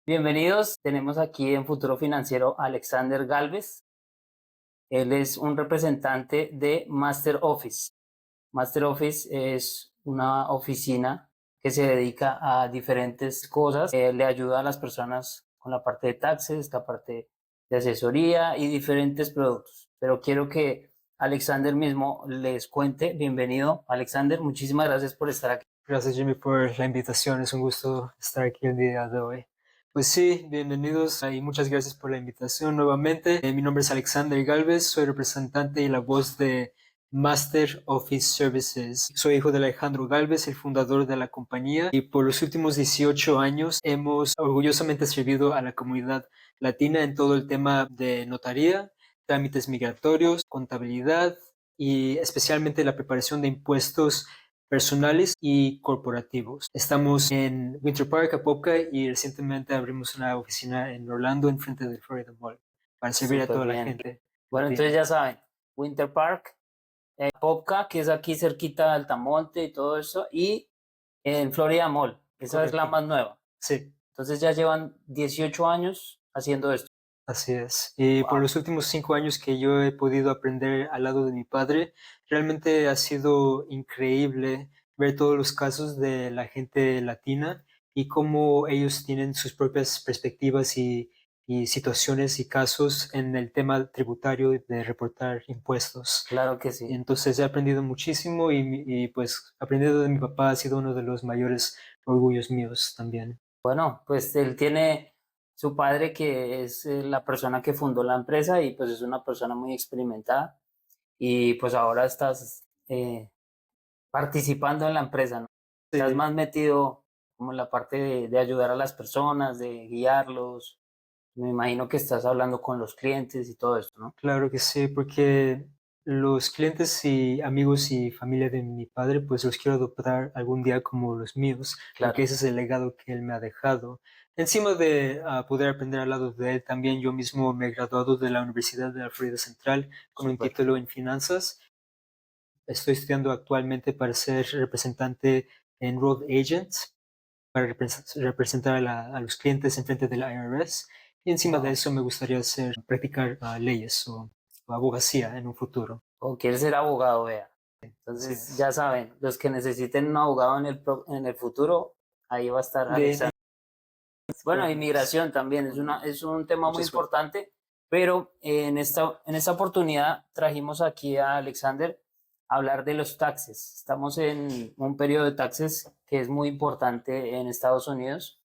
Bienvenidos, tenemos aquí en Futuro Financiero a Alexander Galvez. Él es un representante de Master Office. Master Office es una oficina que se dedica a diferentes cosas. Le ayuda a las personas con la parte de taxes, la parte de asesoría y diferentes productos. Pero quiero que Alexander mismo les cuente. Bienvenido, Alexander. Muchísimas gracias por estar aquí. Gracias, Jimmy, por la invitación. Es un gusto estar aquí el día de hoy. Pues sí, bienvenidos y muchas gracias por la invitación nuevamente. Mi nombre es Alexander Galvez, soy representante y la voz de Master Office Services. Soy hijo de Alejandro Galvez, el fundador de la compañía, y por los últimos 18 años hemos orgullosamente servido a la comunidad latina en todo el tema de notaría, trámites migratorios, contabilidad y especialmente la preparación de impuestos personales y corporativos. Estamos en Winter Park, Apopka, y recientemente abrimos una oficina en Orlando, enfrente del Florida Mall, para servir a Súper toda la bien. gente Bueno, entonces latina. ya saben, Winter Park, Popka, que es aquí cerquita de Altamonte y todo eso, y en Florida Mall, esa es la Correcto. más nueva. Sí, Entonces ya llevan 18 años haciendo esto. así es. Y por Wow, los últimos 5 años que yo he podido aprender al lado de mi padre, realmente ha sido increíble ver todos los casos de la gente latina y cómo ellos tienen sus propias perspectivas y situaciones y casos en el tema tributario de reportar impuestos. claro que sí. Entonces he aprendido muchísimo y pues aprendiendo de mi papá ha sido uno de los mayores orgullos míos también. Bueno, pues él tiene su padre que es la persona que fundó la empresa y pues es una persona muy experimentada y pues ahora estás participando en la empresa, ¿no? Estás Sí, más metido como en la parte de ayudar a las personas, de guiarlos. Me imagino que estás hablando con los clientes y todo esto, ¿no? claro que sí, porque los clientes y amigos y familia de mi padre, pues los quiero adoptar algún día como los míos, porque Claro, ese es el legado que él me ha dejado. Encima de poder aprender al lado de él, también yo mismo me he graduado de la Universidad de la Florida Central con un súper. título en finanzas. Estoy estudiando actualmente para ser representante en Road Agents, para representar a los clientes en frente del IRS. Y encima de Wow. eso me gustaría practicar leyes o abogacía en un futuro. O quieres ser abogado, vea. Así Entonces, es. ya saben, los que necesiten un abogado en el futuro, ahí va a estar De Alexander. Bueno, gracias. inmigración también es un tema muy Mucha suerte. importante, pero en esta oportunidad trajimos aquí a Alexander a hablar de los taxes. Estamos en un periodo de taxes que es muy importante en Estados Unidos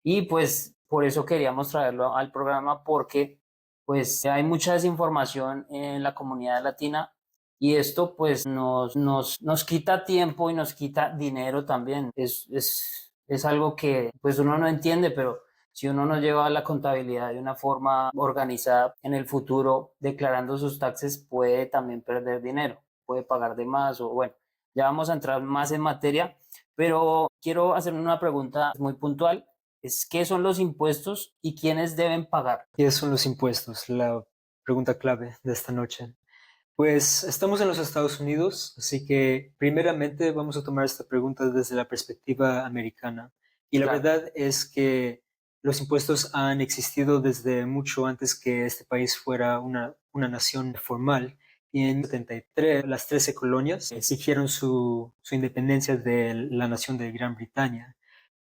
y pues por eso queríamos traerlo al programa porque pues hay mucha desinformación en la comunidad latina y esto pues nos quita tiempo y nos quita dinero también. Es algo que pues uno no entiende, pero si uno no lleva la contabilidad de una forma organizada en el futuro, declarando sus taxes, puede también perder dinero, puede pagar de más o bueno, ya vamos a entrar más en materia, pero quiero hacer una pregunta muy puntual es qué son los impuestos y quiénes deben pagar. ¿Qué son los impuestos? La pregunta clave de esta noche. Pues estamos en los Estados Unidos, así que primeramente vamos a tomar esta pregunta desde la perspectiva americana. Y la Claro, verdad es que los impuestos han existido desde mucho antes que este país fuera una nación formal. Y en 73, las 13 colonias exigieron su independencia de la nación de Gran Bretaña.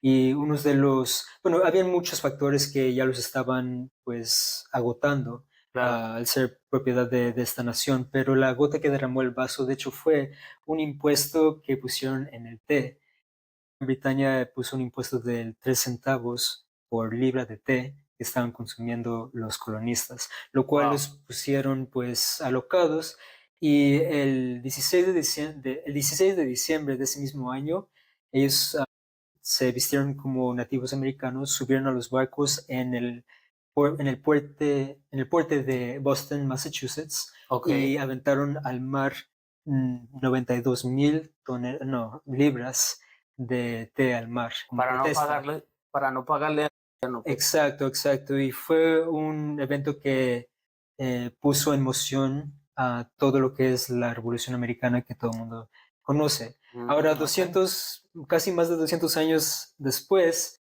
Y unos de los, bueno, habían muchos factores que ya los estaban pues agotando claro. al ser propiedad de esta nación, pero la gota que derramó el vaso, de hecho, fue un impuesto que pusieron en el té. Bretaña puso un impuesto de 3 centavos por libra de té que estaban consumiendo los colonistas, lo cual Wow. los pusieron pues alocados y el 16 de diciembre de ese mismo año, ellos se vistieron como nativos americanos, subieron a los barcos en el puerto de Boston, Massachusetts, Ok. y aventaron al mar 92,000 libras de té al mar como protesta. Para no pagarle al gobierno, pues. Exacto, exacto. Y fue un evento que puso en moción a todo lo que es la Revolución Americana que todo el mundo conoce. Ahora, Ok. casi más de 200 años después,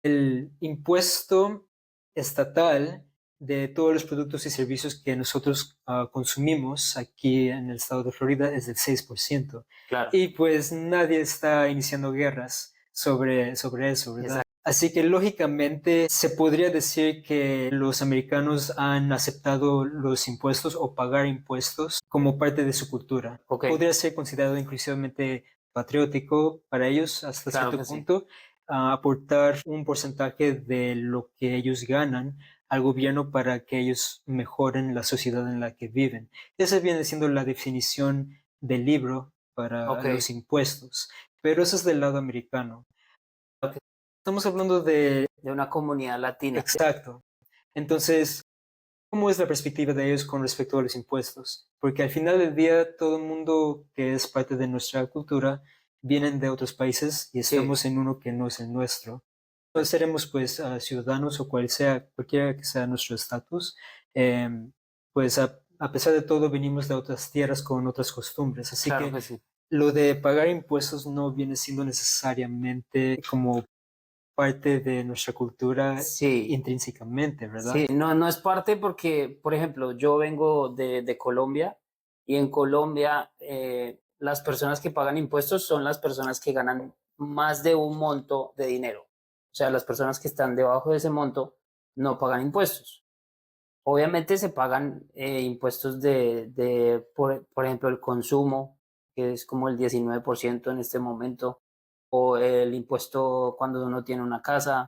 El impuesto estatal de todos los productos y servicios que nosotros consumimos aquí en el estado de Florida es del 6%. Claro, Y pues nadie está iniciando guerras sobre eso, ¿verdad? exacto. Así que lógicamente se podría decir que los americanos han aceptado los impuestos o pagar impuestos como parte de su cultura. Ok, Podría ser considerado inclusivamente patriótico para ellos hasta claro cierto que sí. punto, aportar un porcentaje de lo que ellos ganan al gobierno para que ellos mejoren la sociedad en la que viven. Esa viene siendo la definición del libro para Ok, los impuestos, pero eso es del lado americano. ok. Estamos hablando de... De una comunidad latina. Exacto. Entonces, ¿cómo es la perspectiva de ellos con respecto a los impuestos? Porque al final del día, todo el mundo que es parte de nuestra cultura vienen de otros países y Sí, estamos en uno que no es el nuestro. No seremos pues ciudadanos o cualquiera que sea nuestro estatus, pues a pesar de todo venimos de otras tierras con otras costumbres. Así claro que que sí. lo de pagar impuestos no viene siendo necesariamente como parte de nuestra cultura Sí, intrínsecamente, ¿verdad? sí, no, no es parte porque, por ejemplo, yo vengo de Colombia y en Colombia las personas que pagan impuestos son las personas que ganan más de un monto de dinero. O sea, las personas que están debajo de ese monto no pagan impuestos. Obviamente se pagan impuestos por ejemplo, el consumo, que es como el 19% en este momento, o el impuesto cuando uno tiene una casa,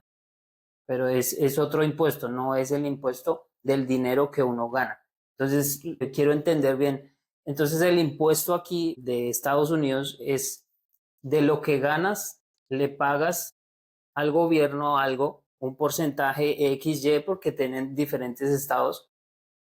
pero es otro impuesto, no es el impuesto del dinero que uno gana. Entonces, quiero entender bien. Entonces, el impuesto aquí de Estados Unidos es de lo que ganas, le pagas al gobierno algo, un porcentaje XY, porque tienen diferentes estados.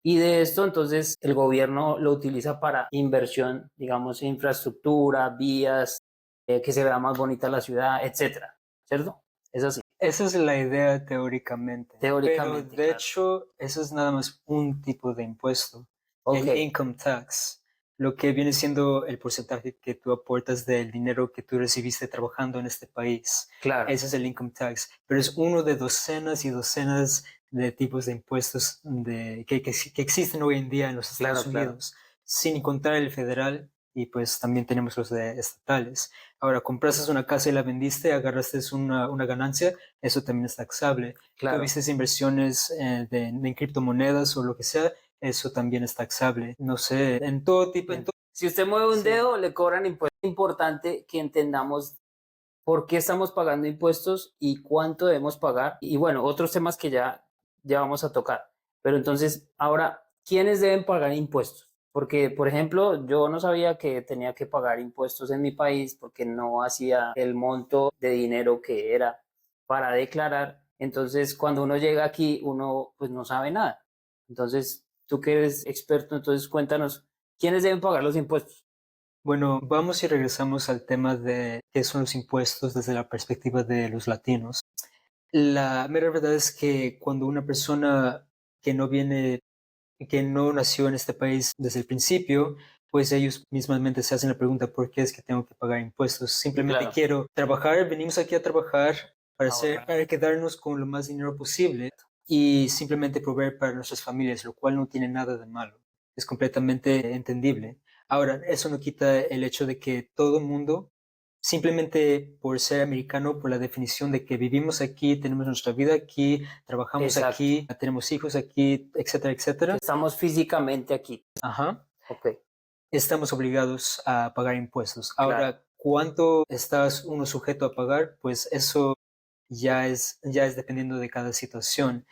Y de esto, entonces, el gobierno lo utiliza para inversión, digamos, infraestructura, vías, que se vea más bonita la ciudad, etcétera. ¿Cierto? Es así, Esa es la idea teóricamente, pero teóricamente, de claro. hecho eso es nada más un tipo de impuesto, Ok, el income tax, lo que viene siendo el porcentaje que tú aportas del dinero que tú recibiste trabajando en este país. claro, Ese es el income tax, pero es uno de docenas y docenas de tipos de impuestos que existen hoy en día en los Estados claro, claro. Unidos, sin contar el federal y pues también tenemos los de estatales. Ahora, compraste una casa y la vendiste, agarraste una ganancia, eso también es taxable. Claro. Tuviste inversiones en criptomonedas o lo que sea, eso también es taxable. No sé, en todo tipo, en Bien. todo. Si usted mueve un Sí. dedo, le cobran impuestos. Es importante que entendamos por qué estamos pagando impuestos y cuánto debemos pagar. Y bueno, otros temas que ya vamos a tocar. Pero entonces, ahora, ¿quiénes deben pagar impuestos? Porque, por ejemplo, yo no sabía que tenía que pagar impuestos en mi país porque no hacía el monto de dinero que era para declarar. Entonces, cuando uno llega aquí, uno pues no sabe nada. Entonces, tú que eres experto, entonces cuéntanos, ¿quiénes deben pagar los impuestos? Bueno, vamos y regresamos al tema de qué son los impuestos desde la perspectiva de los latinos. La mera verdad es que cuando una persona que no viene, que no nació en este país desde el principio, pues ellos mismamente se hacen la pregunta, ¿por qué es que tengo que pagar impuestos? Simplemente Claro, quiero trabajar, venimos aquí a trabajar ahorrar. para quedarnos con lo más dinero posible y simplemente proveer para nuestras familias, lo cual no tiene nada de malo. Es completamente entendible. Ahora, eso no quita el hecho de que todo el mundo, simplemente por ser americano, por la definición de que vivimos aquí, tenemos nuestra vida aquí, trabajamos Exacto. aquí, tenemos hijos aquí, etcétera, Que etcétera. estamos físicamente aquí. Ajá, Ok, estamos obligados a pagar impuestos. claro. Ahora, ¿cuánto estás uno sujeto a pagar? Pues eso ya es dependiendo de cada situación.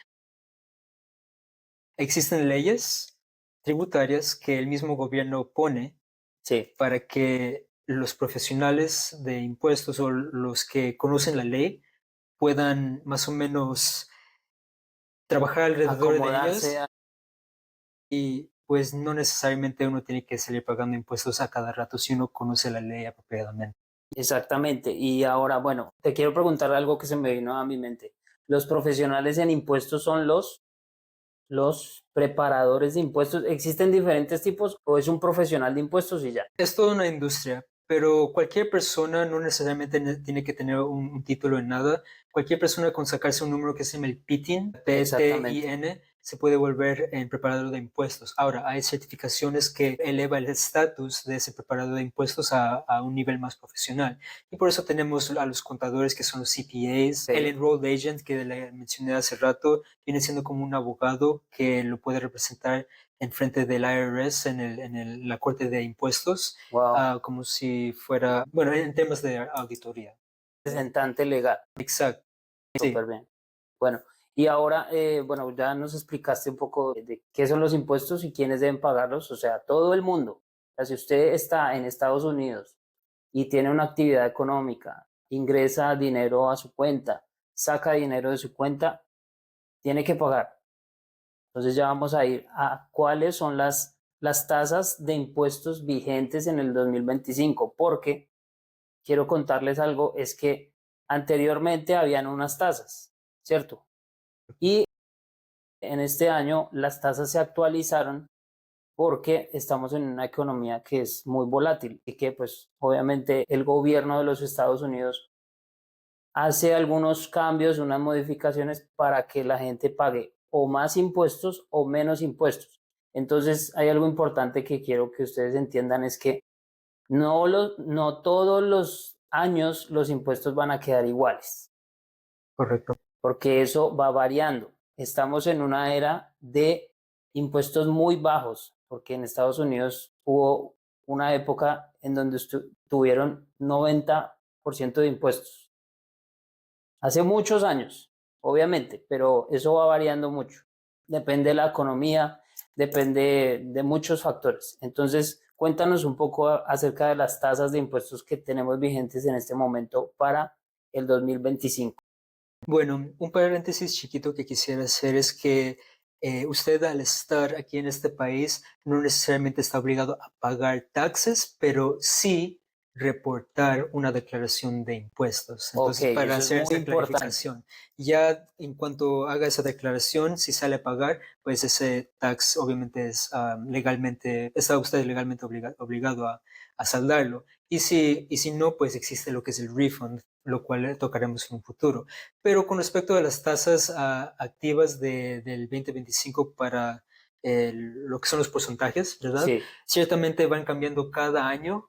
Existen leyes tributarias que el mismo gobierno pone Sí, para que los profesionales de impuestos o los que conocen la ley puedan más o menos trabajar alrededor de acomodarse ellas y pues no necesariamente uno tiene que salir pagando impuestos a cada rato si uno conoce la ley apropiadamente. exactamente. Y ahora, bueno, te quiero preguntar algo que se me vino a mi mente. ¿Los profesionales en impuestos son los preparadores de impuestos? ¿Existen diferentes tipos o es un profesional de impuestos y ya? Es toda una industria. pero cualquier persona no necesariamente tiene que tener un título en nada. Cualquier persona con sacarse un número que se llama el PTIN, Exactamente. PTIN, se puede volver en preparador de impuestos. Ahora, hay certificaciones que eleva el estatus de ese preparador de impuestos a un nivel más profesional. Y por eso tenemos a los contadores que son los CPAs, el Ok. Enrolled Agent que le mencioné hace rato, viene siendo como un abogado que lo puede representar en frente del IRS la Corte de Impuestos, Wow. como si fuera, bueno, en temas de auditoría. Representante legal. Exacto, sí, Súper bien. Bueno, y ahora, bueno, ya nos explicaste un poco de qué son los impuestos y quiénes deben pagarlos, o sea, todo el mundo. O sea, si usted está en Estados Unidos y tiene una actividad económica, ingresa dinero a su cuenta, saca dinero de su cuenta, tiene que pagar. Entonces ya vamos a ir a cuáles son las tasas de impuestos vigentes en el 2025, porque quiero contarles algo, es que anteriormente habían unas tasas, ¿cierto? Y en este año las tasas se actualizaron porque estamos en una economía que es muy volátil y que pues obviamente el gobierno de los Estados Unidos hace algunos cambios, unas modificaciones para que la gente pague o más impuestos o menos impuestos. Entonces hay algo importante que quiero que ustedes entiendan, es que no todos los años los impuestos van a quedar iguales, correcto. porque eso va variando. Estamos en una era de impuestos muy bajos, porque en Estados Unidos hubo una época en donde tuvieron 90% de impuestos. Hace muchos años, obviamente, pero eso va variando mucho. Depende de la economía, depende de muchos factores. Entonces, cuéntanos un poco acerca de las tasas de impuestos que tenemos vigentes en este momento para el 2025. Bueno, un paréntesis chiquito que quisiera hacer es que usted al estar aquí en este país no necesariamente está obligado a pagar taxes, pero sí reportar una declaración de impuestos. Ok, Entonces, para eso es hacer muy esta importante. clarificación, ya en cuanto haga esa declaración, si sale a pagar, pues ese tax obviamente es legalmente, está usted legalmente obligado a saldarlo. Y si no, pues existe lo que es el refund, lo cual tocaremos en un futuro. Pero con respecto a las tasas activas del 2025 para lo que son los porcentajes, ¿verdad? Sí, Ciertamente van cambiando cada año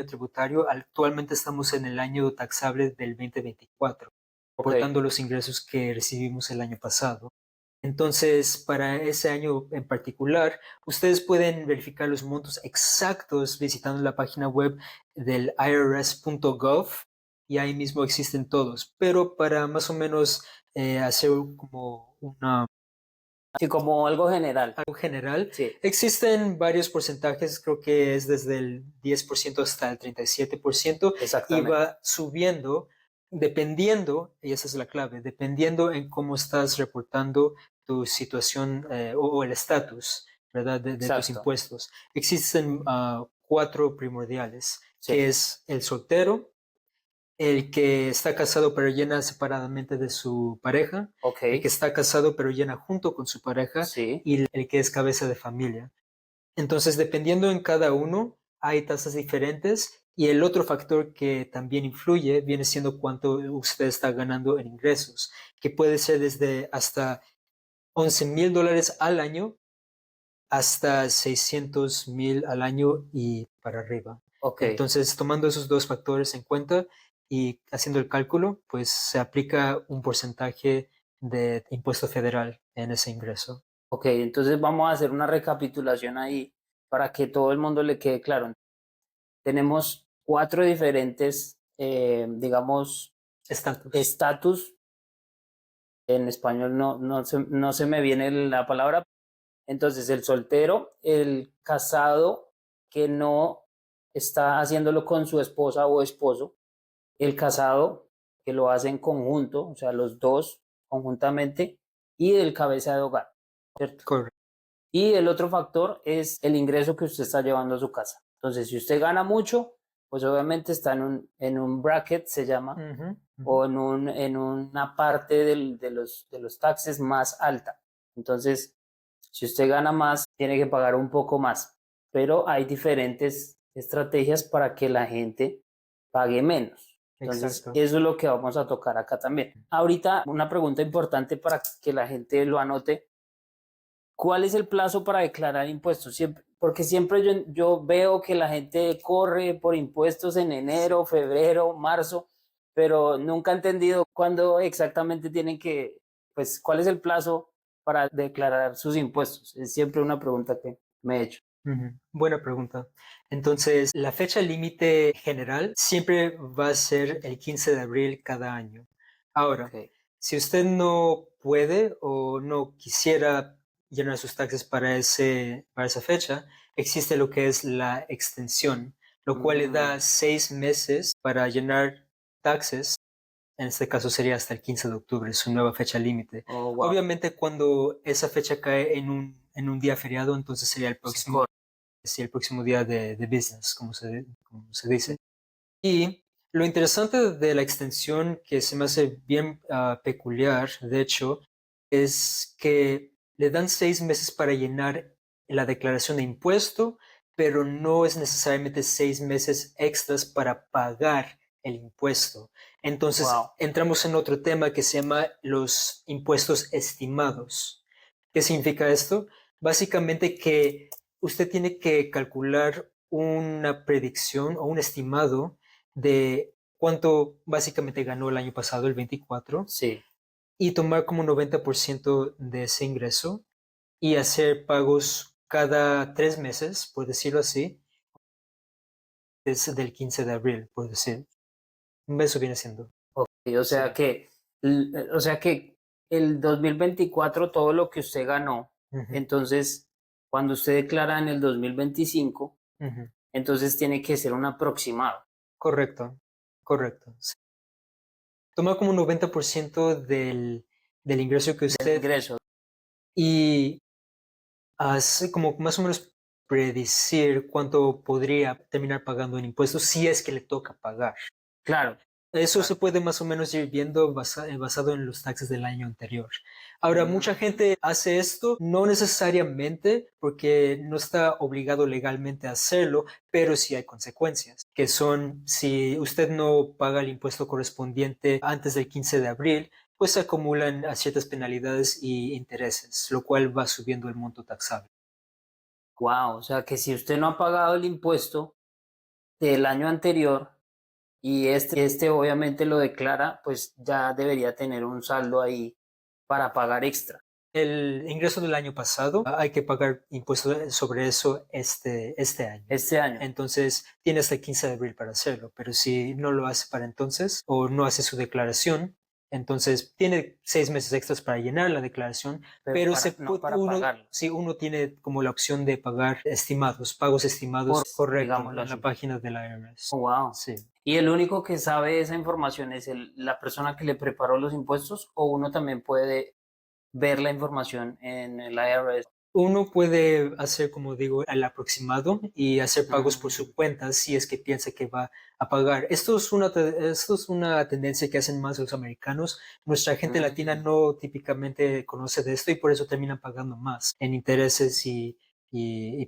tributario. Actualmente estamos en el año taxable del 2024, ok, reportando los ingresos que recibimos el año pasado. Entonces, para ese año en particular, ustedes pueden verificar los montos exactos visitando la página web del irs.gov y ahí mismo existen todos. Pero para más o menos hacer como sí, como algo general. algo general, Sí, existen varios porcentajes, creo que es desde el 10% hasta el 37% y exactamente. va subiendo dependiendo, y esa es la clave, dependiendo en cómo estás reportando tu situación o el estatus, ¿verdad? De tus Exacto. impuestos. Existen cuatro primordiales, Sí, que es el soltero, el que está casado pero llena separadamente de su pareja, ok, el que está casado pero llena junto con su pareja sí, y el que es cabeza de familia. Entonces, dependiendo en cada uno, hay tasas diferentes y el otro factor que también influye viene siendo cuánto usted está ganando en ingresos, que puede ser desde hasta $11,000 al año hasta 600,000 al año y para arriba. ok, Entonces, tomando esos dos factores en cuenta y haciendo el cálculo, pues se aplica un porcentaje de impuesto federal en ese ingreso. ok. Entonces vamos a hacer una recapitulación ahí para que todo el mundo le quede claro. Tenemos cuatro diferentes, digamos, Estatus. estatus. En español no se me viene la palabra. Entonces, el soltero, el casado que no está haciéndolo con su esposa o esposo, el casado que lo hace en conjunto, o sea, los dos conjuntamente, y el cabeza de hogar, ¿cierto? Correcto. Y el otro factor es el ingreso que usted está llevando a su casa. Entonces, si usted gana mucho, pues obviamente está en un bracket, se llama, Ujú, ujú. o en una parte de los taxes más alta. Entonces, si usted gana más, tiene que pagar un poco más, pero hay diferentes estrategias para que la gente pague menos. Entonces, Exacto. eso es lo que vamos a tocar acá también. Ahorita, una pregunta importante para que la gente lo anote. ¿Cuál es el plazo para declarar impuestos? Siempre, porque siempre yo veo que la gente corre por impuestos en enero, febrero, marzo, pero nunca he entendido cuándo exactamente tienen que, pues, cuál es el plazo para declarar sus impuestos. Es siempre una pregunta que me he hecho. Ujú. Buena pregunta. Entonces, la fecha límite general siempre va a ser el 15 de abril cada año. Ahora, Ok. si usted no puede o no quisiera llenar sus taxes para esa fecha, existe lo que es la extensión, lo cual le Mm, da 6 meses para llenar taxes. En este caso sería hasta el 15 de octubre, su nueva fecha límite. oh, wow. Obviamente, cuando esa fecha cae en un día feriado, entonces sería el Se próximo, corre. sí, el próximo día de business, como se dice. Y lo interesante de la extensión que se me hace bien peculiar, de hecho, es que le dan 6 meses para llenar la declaración de impuesto, pero no es necesariamente 6 meses extras para pagar el impuesto. Entonces, Wow. entramos en otro tema que se llama los impuestos estimados. ¿Qué significa esto? Básicamente que usted tiene que calcular una predicción o un estimado de cuánto básicamente ganó el año pasado, el 24, Sí. y tomar como 90% de ese ingreso y hacer pagos cada 3 meses, por decirlo así, desde el 15 de abril, por decir. Eso viene siendo. Ok, Sí. o sea que el 2024 todo lo que usted ganó, Ujú, entonces cuando usted declara en el 2025, ujú. entonces tiene que ser un aproximado Correcto, correcto. Sí. Toma como un 90% del ingreso que del usted ingreso. y hace como más o menos predecir cuánto podría terminar pagando en impuestos si es que le toca pagar. Claro, Eso se claro. puede más o menos ir viendo basado en los taxes del año anterior. Ahora, mucha Mm, gente hace esto, no necesariamente porque no está obligado legalmente a hacerlo, pero sí hay consecuencias, que son si usted no paga el impuesto correspondiente antes del 15 de abril, pues se acumulan a ciertas penalidades y intereses, lo cual va subiendo el monto taxable. wow, o sea que si usted no ha pagado el impuesto del año anterior y este obviamente lo declara, pues ya debería tener un saldo ahí para pagar extra El ingreso del año pasado, hay que pagar impuestos sobre eso este año. este año. Entonces, tiene hasta el 15 de abril para hacerlo, pero si no lo hace para entonces o no hace su declaración, entonces tiene 6 meses extras para llenar la declaración, pero No para pagarlo, si uno tiene como la opción de pagar estimados, pagos estimados, correcto, digámoslo en la así. página de la IRS. Oh, wow. Sí. ¿Y el único que sabe esa información es la persona que le preparó los impuestos o uno también puede ver la información en el IRS? Uno puede hacer, como digo, el aproximado y hacer pagos por Mm, su cuenta si es que piensa que va a pagar. Esto es una tendencia que hacen más los americanos. Nuestra gente latina mm. no típicamente conoce de esto y por eso terminan pagando más en intereses y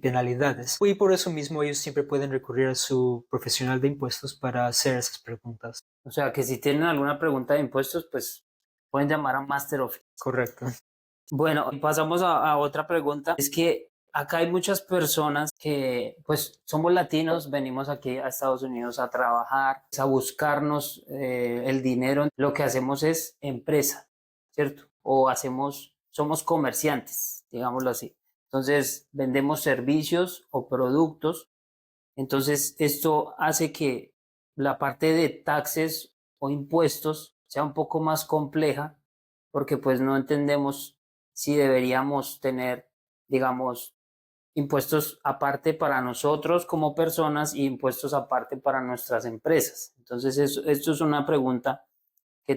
penalidades. Y por eso mismo ellos siempre pueden recurrir a su profesional de impuestos para hacer esas preguntas. O sea que si tienen alguna pregunta de impuestos, pues pueden llamar a Master Office. Correcto. Bueno, y pasamos a otra pregunta. Es que acá hay muchas personas que, pues, somos latinos, venimos aquí a Estados Unidos a trabajar, a buscarnos el dinero. Lo que hacemos es empresa, ¿cierto? O somos comerciantes, digámoslo así. Entonces, vendemos servicios o productos. Entonces, esto hace que la parte de taxes o impuestos sea un poco más compleja porque pues no entendemos si deberíamos tener, digamos, impuestos aparte para nosotros como personas y impuestos aparte para nuestras empresas. Entonces, esto es una pregunta que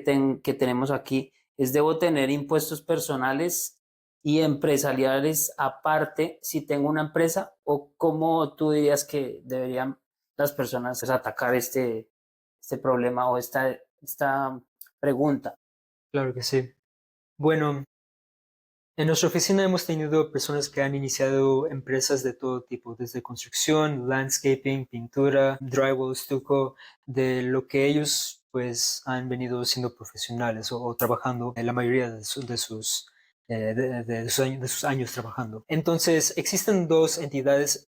tenemos aquí. ¿Debo tener impuestos personales y empresariales aparte si tengo una empresa? ¿O cómo tú dirías que deberían las personas pues, atacar este problema o esta pregunta? Claro que sí. Bueno, En nuestra oficina hemos tenido personas que han iniciado empresas de todo tipo, desde construcción, landscaping, pintura, drywall, stucco, de lo que ellos pues han venido siendo profesionales o trabajando en la mayoría de sus años trabajando. Entonces, existen dos entidades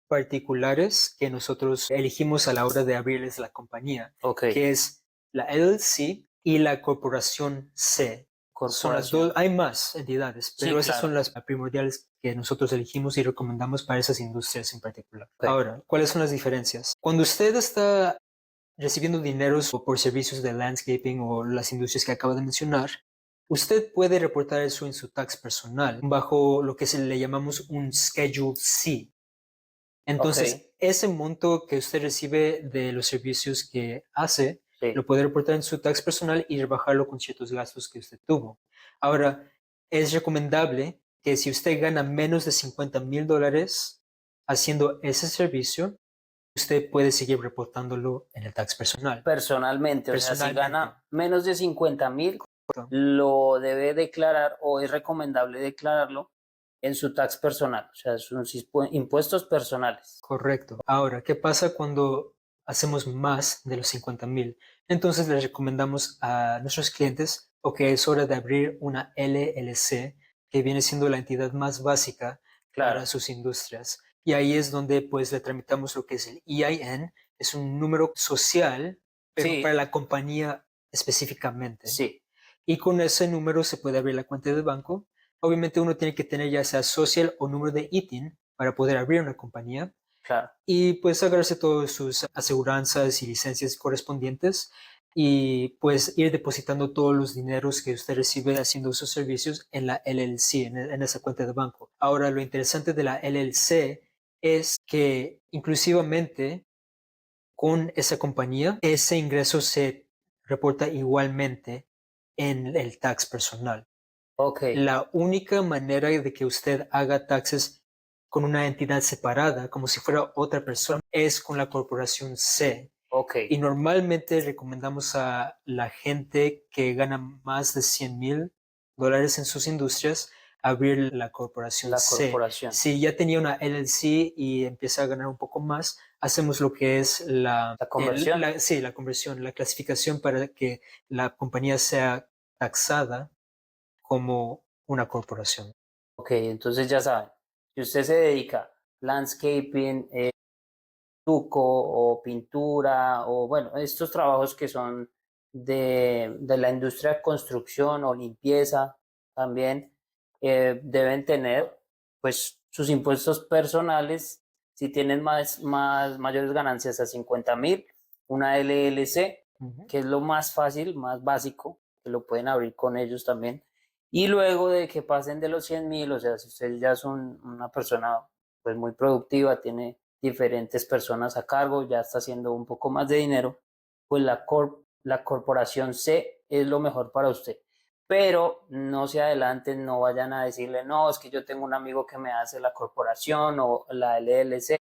particulares que nosotros elegimos a la hora de abrirles la compañía, Ok, que es la LLC y la Corporación C. Son las corporación. dos, hay más entidades, Sí, pero esas claro. son las primordiales que nosotros elegimos y recomendamos para esas industrias en particular. Ok, Ahora, ¿cuáles son las diferencias? Cuando usted está recibiendo dineros por servicios de landscaping o las industrias que acabo de mencionar, usted puede reportar eso en su tax personal bajo lo que le llamamos un Schedule C. ok, Entonces, ese monto que usted recibe de los servicios que hace, sí. lo puede reportar en su tax personal y rebajarlo con ciertos gastos que usted tuvo. Ahora, es recomendable que si usted gana menos de $50,000 haciendo ese servicio, usted puede seguir reportándolo en el tax personal. Personalmente, o sea, si Personalmente. gana menos de 50.000, lo debe declarar o es recomendable declararlo en su tax personal, o sea, sus impuestos personales. Correcto. Ahora, ¿qué pasa cuando hacemos más de los 50,000? Entonces les recomendamos a nuestros clientes, ok, es hora de abrir una LLC, que viene siendo la entidad más básica Claro, para sus industrias. Y ahí es donde pues le tramitamos lo que es el EIN, es un número social, pero para sí, la compañía específicamente. sí, Y con ese número se puede abrir la cuenta de banco. Obviamente uno tiene que tener ya sea social o número de ITIN para poder abrir una compañía claro. y pues sacarse todas sus aseguranzas y licencias correspondientes y pues ir depositando todos los dineros que usted recibe haciendo esos servicios en la LLC, en esa cuenta de banco. Ahora, lo interesante de la LLC es que inclusivamente con esa compañía, ese ingreso se reporta igualmente en el tax personal. Ok, La única manera de que usted haga taxes con una entidad separada, como si fuera otra persona, es con la corporación C. ok, Y normalmente recomendamos a la gente que gana más de $100,000 en sus industrias abrir la corporación la C. corporación. Si ya tenía una LLC y empieza a ganar un poco más, hacemos lo que es La conversión. sí, la conversión, la clasificación para que la compañía sea taxada como una corporación. Ok, entonces ya saben, si usted se dedica a landscaping, tuco o pintura o bueno, estos trabajos que son de la industria de construcción o limpieza también deben tener pues sus impuestos personales si tienen mayores ganancias a 50.000, una LLC, Ujú. que es lo más fácil, más básico, que lo pueden abrir con ellos también. Y luego de que pasen de los 100.000, o sea, si ustedes ya son una persona pues muy productiva, tiene diferentes personas a cargo, ya está haciendo un poco más de dinero, pues la corporación C es lo mejor para usted. Pero no se adelanten, no vayan a decirle, no, es que yo tengo un amigo que me hace la corporación o la LLC.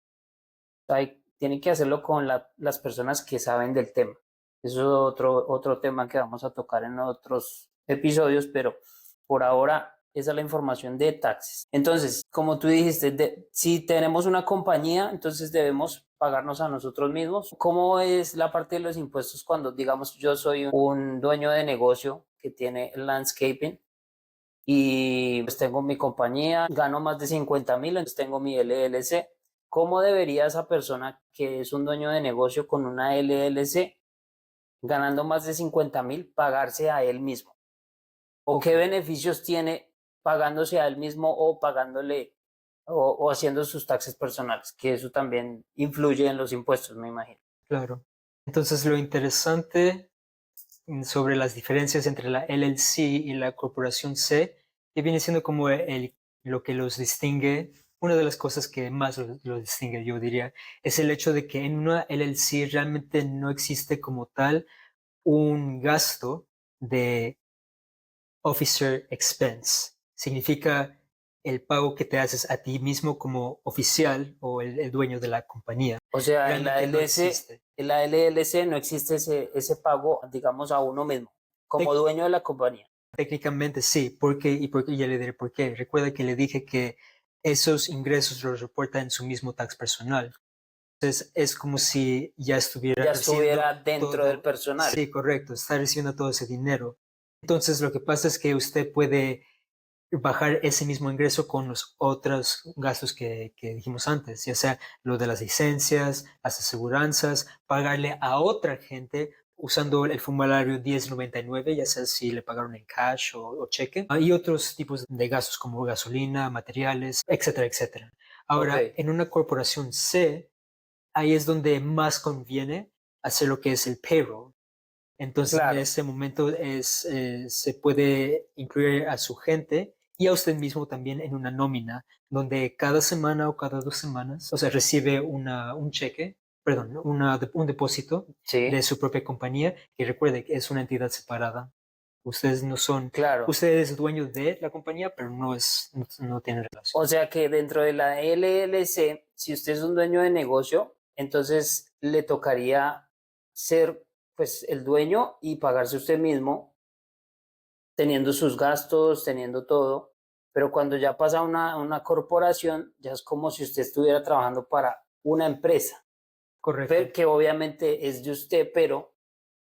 Tienen que hacerlo con las personas que saben del tema. Eso es otro tema que vamos a tocar en otros episodios, pero por ahora esa es la información de taxes. Entonces, como tú dijiste, si tenemos una compañía, entonces debemos pagarnos a nosotros mismos. ¿Cómo es la parte de los impuestos cuando, digamos, yo soy un dueño de negocio que tiene landscaping y pues tengo mi compañía, gano más de 50.000, entonces tengo mi LLC? ¿Cómo debería esa persona que es un dueño de negocio con una LLC ganando más de 50.000 pagarse a él mismo? ¿O Ok, qué beneficios tiene pagándose a él mismo o pagándole o haciendo sus taxes personales? Que eso también influye en los impuestos, me imagino. claro. Entonces, lo interesante sobre las diferencias entre la LLC y la corporación C, que viene siendo como lo que los distingue, una de las cosas que más lo distingue, yo diría, es el hecho de que en una LLC realmente no existe como tal un gasto de officer expense. Significa el pago que te haces a ti mismo como oficial o el dueño de la compañía. O sea, Realmente no existe. en la LLC no existe ese pago, digamos, a uno mismo, como E- dueño de la compañía. Técnicamente sí, porque ya le diré por qué. Recuerda que le dije que esos ingresos los reporta en su mismo tax personal. Entonces es como si ya estuviera Ya recibiendo estuviera dentro del todo. personal. Sí, correcto, está recibiendo todo ese dinero. Entonces lo que pasa es que usted puede bajar ese mismo ingreso con los otros gastos que dijimos antes, ya sea lo de las licencias, las aseguranzas, pagarle a otra gente usando el formulario 1099, ya sea si le pagaron en cash o cheque, y otros tipos de gastos como gasolina, materiales, etcétera, etcétera. Ok, Ahora, en una corporación C, ahí es donde más conviene hacer lo que es el payroll. Entonces, en claro. ese momento se puede incluir a su gente y a usted mismo también en una nómina, donde cada semana o cada 2 semanas, o sea, recibe un cheque, perdón, un depósito de Sí, su propia compañía, que recuerde que es una entidad separada. Ustedes no son, claro. ustedes dueños de la compañía, pero no tienen relación. O sea que dentro de la LLC, si usted es un dueño de negocio, entonces le tocaría ser pues el dueño y pagarse usted mismo, teniendo sus gastos, teniendo todo. Pero cuando ya pasa a una corporación, ya es como si usted estuviera trabajando para una empresa, Correcto. que obviamente es de usted, pero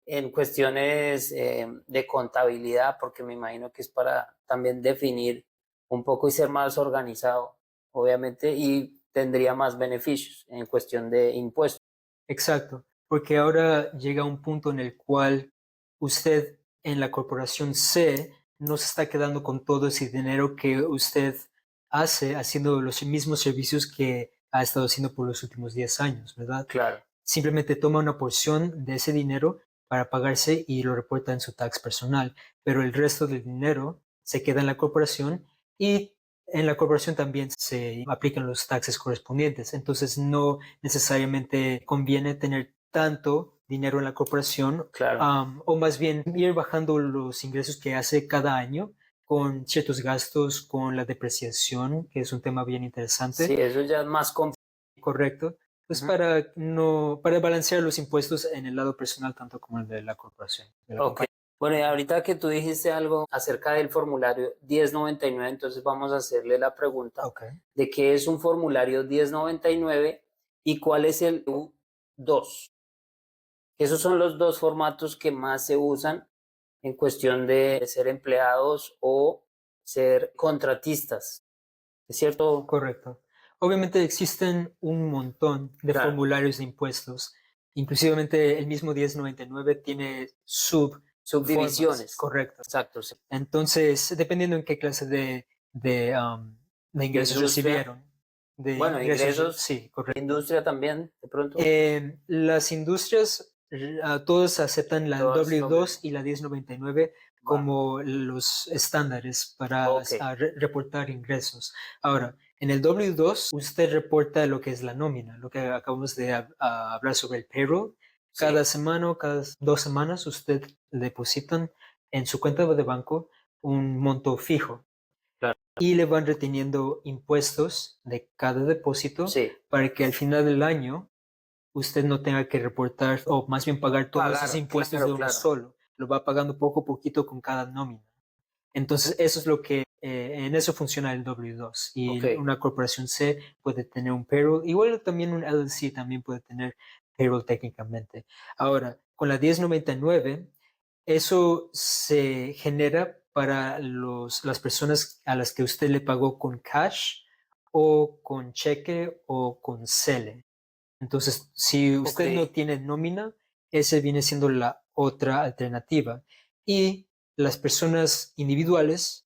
en cuestiones de contabilidad, porque me imagino que es para también definir un poco y ser más organizado, obviamente, y tendría más beneficios en cuestión de impuestos. Exacto, porque ahora llega un punto en el cual usted en la corporación C no se está quedando con todo ese dinero que usted hace haciendo los mismos servicios que ha estado haciendo por los últimos 10 años, ¿verdad? Claro. Simplemente toma una porción de ese dinero para pagarse y lo reporta en su tax personal, pero el resto del dinero se queda en la corporación y en la corporación también se aplican los taxes correspondientes. Entonces no necesariamente conviene tener tanto dinero en la corporación, Claro. o más bien ir bajando los ingresos que hace cada año con ciertos gastos, con la depreciación, que es un tema bien Sí, interesante. eso ya es más complejo. Correcto. Pues para balancear los impuestos en el lado personal tanto como el de la corporación, de la Ok. compañía. Bueno, y ahorita que tú dijiste algo acerca del formulario 1099, entonces vamos a hacerle la pregunta Ok, de qué es un formulario 1099 y cuál es el U2. Esos son los dos formatos que más se usan en cuestión de ser empleados o ser contratistas. ¿Es cierto? correcto. Obviamente existen un montón de Claro. formularios de impuestos. Inclusivamente el mismo 1099 tiene subformas, Subdivisiones. correcto. Exacto. Sí. Entonces, dependiendo en qué clase de De ingresos industria. recibieron, de Bueno, ingresos, ingresos. sí, correcto. Industria también, de pronto. Las industrias, todos aceptan la Todas lo W2 mismo. y la 1099 Va. como los estándares para Ok. reportar ingresos. Ahora, en el W2 usted reporta lo que es la nómina, lo que acabamos de hablar sobre el payroll. Cada Sí. semana o cada 2 semanas usted depositan en su cuenta de banco un monto fijo Claro. y le van reteniendo impuestos de cada depósito Sí. para que al final del año usted no tenga que reportar o más bien pagar todos esos Pagar. impuestos de Claro, uno claro. solo. Lo va pagando poco a poquito con cada nómina. Entonces, eso es lo que, en eso funciona el W2. Ok. Y una corporación C puede tener un payroll, igual también un LLC también puede tener payroll técnicamente. Ahora, con la 1099, eso se genera para las personas a las que usted le pagó con cash o con cheque o con CELE. Entonces, si Ok. usted no tiene nómina, ese viene siendo la otra alternativa. Y las personas individuales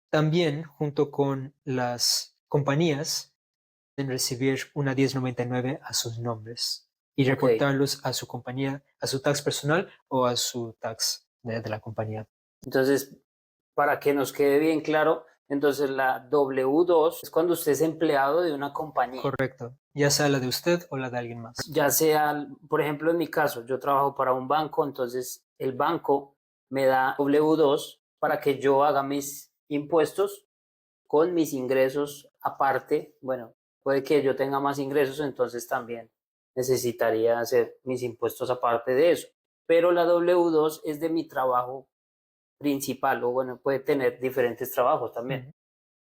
también, junto con las compañías, deben recibir una 1099 a sus nombres y Ok. reportarlos a su compañía, a su tax personal o a su tax de la compañía. Entonces, para que nos quede bien claro, entonces la W2 es cuando usted es empleado de una compañía. Correcto. Ya sea la de usted o la de alguien más. Ya sea, por ejemplo, en mi caso, yo trabajo para un banco, entonces el banco me da W2 para que yo haga mis impuestos con mis ingresos aparte. Bueno, puede que yo tenga más ingresos, entonces también necesitaría hacer mis impuestos aparte de eso. Pero la W2 es de mi trabajo principal, o bueno, puede tener diferentes trabajos también. Ujú.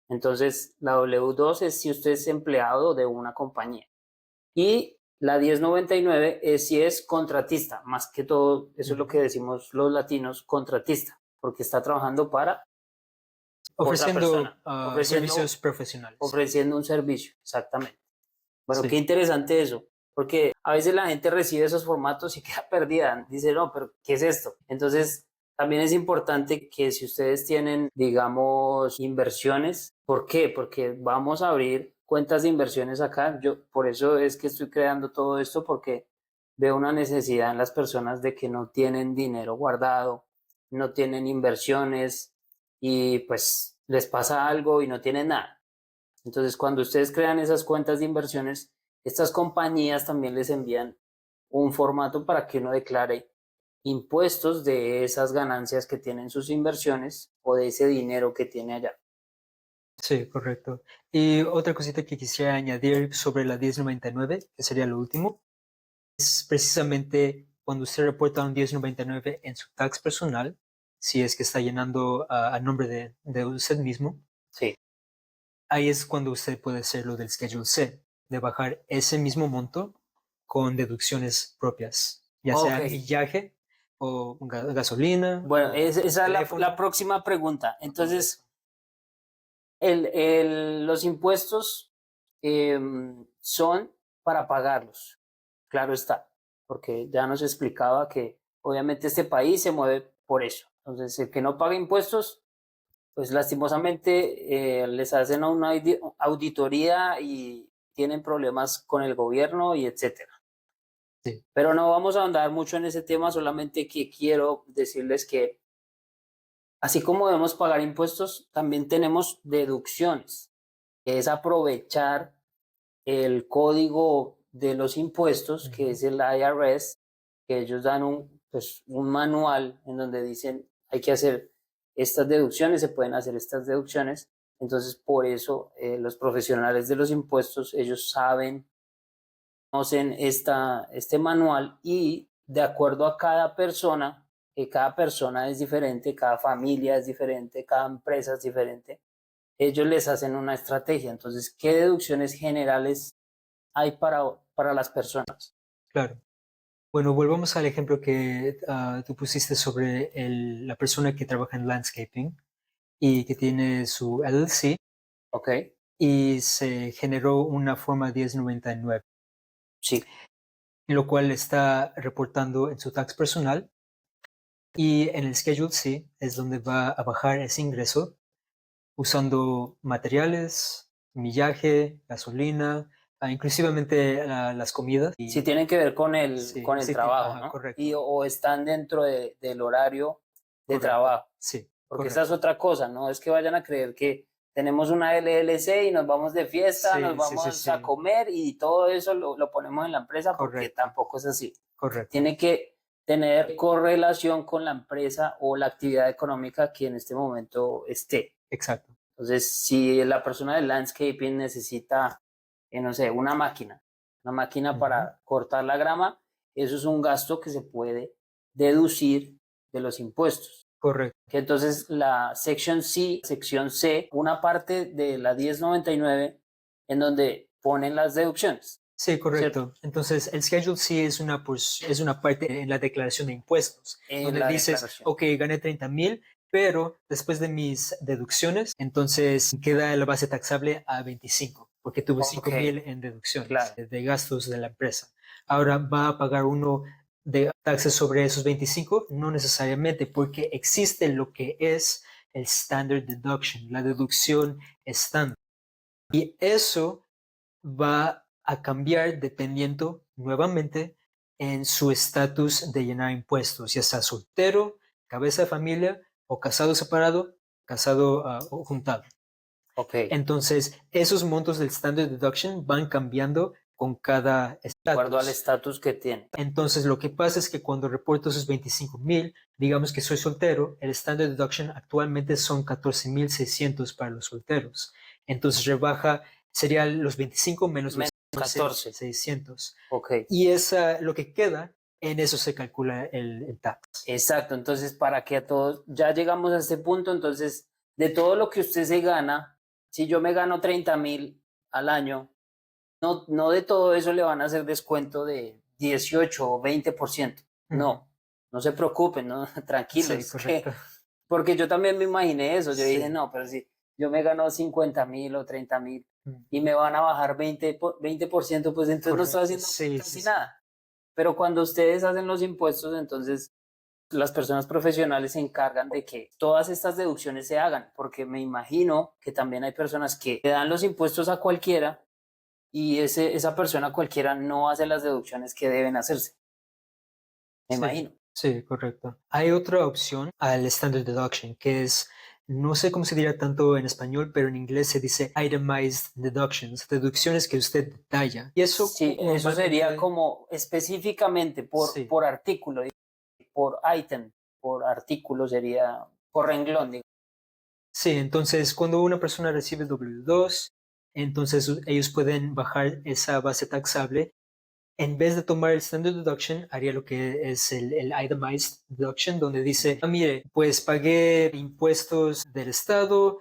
Entonces, la W2 es si usted es empleado de una compañía. Y la 1099 es si es contratista, más que todo, eso es lo Ujú. que decimos los latinos, contratista, porque está trabajando para otra Ofreciendo persona, servicios profesionales. ofreciendo un servicio, exactamente. Bueno, qué Sí, interesante eso, porque a veces la gente recibe esos formatos y queda perdida, dice, no, pero ¿qué es esto? Entonces, también es importante que si ustedes tienen, digamos, inversiones, ¿por qué? Porque vamos a abrir cuentas de inversiones acá. Yo por eso es que estoy creando todo esto, porque veo una necesidad en las personas de que no tienen dinero guardado, no tienen inversiones y pues les pasa algo y no tienen nada. Entonces, cuando ustedes crean esas cuentas de inversiones, estas compañías también les envían un formato para que uno declare impuestos de esas ganancias que tienen sus inversiones o de ese dinero que tiene allá. sí, correcto. Y otra cosita que quisiera añadir sobre la 1099, que sería lo último, es precisamente cuando usted reporta un 1099 en su tax personal, si es que está llenando a nombre de usted mismo, Sí. ahí es cuando usted puede hacer lo del Schedule C, de bajar ese mismo monto con deducciones propias, ya Ok. sea millaje o gasolina Bueno, o esa es la teléfono, próxima pregunta. todo eso. Entonces, los impuestos son para pagarlos, claro está, porque ya nos explicaba que obviamente este país se mueve por eso. Entonces, el que no paga impuestos, pues lastimosamente les hacen una auditoría y tienen problemas con el gobierno y etcétera. Sí, Pero no vamos a ahondar mucho en ese tema, solamente que quiero decirles que así como debemos pagar impuestos, también tenemos deducciones, que es aprovechar el código de los impuestos, que ujú, es el IRS, que ellos dan pues, un manual en donde dicen hay que hacer estas deducciones, se pueden hacer estas deducciones. Entonces, por eso los profesionales de los impuestos, ellos saben, conocen este manual y de acuerdo a cada persona, que cada persona es diferente, cada familia es diferente, cada empresa es diferente, ellos les hacen una estrategia. Entonces, ¿qué deducciones generales hay para las personas? claro. Bueno, volvamos al ejemplo que tú pusiste sobre la persona que trabaja en landscaping y que tiene su LLC ¿Ok? y se generó una forma 1099, Sí, lo cual está reportando en su tax personal y en el Schedule C es donde va a bajar ese ingreso usando materiales, millaje, gasolina, inclusivamente las comidas. sí Y tienen que ver sí, con el sí, trabajo, ajá, ¿no? Y, correcto, o están dentro del horario de correcto, trabajo, sí, porque esa es correcto. otra cosa, no es que vayan a creer que tenemos una LLC y nos vamos de fiesta, nos Sí, sí, sí, vamos a sí, comer y todo eso lo ponemos en la empresa, porque correcto, tampoco es así. correcto, Tiene que tener correlación con la empresa o la actividad económica que en este momento esté. exacto. Entonces, si la persona de landscaping necesita, no sé, una máquina Ujú, para cortar la grama, eso es un gasto que se puede deducir de los impuestos. correcto. Que entonces la sección C, una parte de la 1099 en donde ponen las deducciones, Sí, ¿cierto? correcto. Entonces, el Schedule C es una parte en la declaración de impuestos, En donde la dices, declaración. ok, gané 30,000, pero después de mis deducciones, entonces queda la base taxable a 25, porque tuve Ok, 5,000 en deducciones claro. de gastos de la empresa. Ahora, ¿va a pagar uno de taxes sobre esos 25? No necesariamente, porque existe lo que es el Standard Deduction, la deducción estándar. Y eso va a cambiar dependiendo nuevamente en su estatus de llenar impuestos, ya sea soltero, cabeza de familia o casado separado, casado o juntado. Ok, Entonces, esos montos del Standard Deduction van cambiando con cada de acuerdo al estatus. estatus que tiene. Entonces, lo que pasa es que cuando reporto esos 25,000, digamos que soy soltero, el Standard Deduction actualmente son 14,600 para los solteros. Entonces, rebaja, serían los 25 menos los Menos 14. 14,600. Ok, Y esa, lo que queda en eso se calcula el tax. Exacto, entonces para que a todos, ya llegamos a este punto, entonces de todo lo que usted se gana, si yo me gano 30.000 al año, no de todo eso le van a hacer descuento de 18 o 20%. No, no se preocupen, no, Sí, tranquilos, correcto. porque yo también me imaginé eso, yo dije, Sí. no, pero si yo me gano 50.000 o 30.000 Mm. y me van a bajar 20%, pues entonces no estoy Correcto. haciendo Sí, casi sí, sí. nada. Pero cuando ustedes hacen los impuestos, entonces las personas profesionales se encargan de que todas estas deducciones se hagan, porque me imagino que también hay personas que le dan los impuestos a cualquiera y esa persona cualquiera no hace las deducciones que deben hacerse, me Sí, imagino. sí, correcto. Hay otra opción al standard deduction, que es, no sé cómo se dirá tanto en español, pero en inglés se dice itemized deductions, deducciones que usted detalla. Y eso Sí, eso sería normalmente, como específicamente sí. por artículo, por item, por artículo sería, por renglón, digo. Sí, entonces cuando una persona recibe W2, entonces ellos pueden bajar esa base taxable. En vez de tomar el standard deduction, haría lo que es el itemized deduction, donde dice, Ujú. mire, pues pagué impuestos del Estado,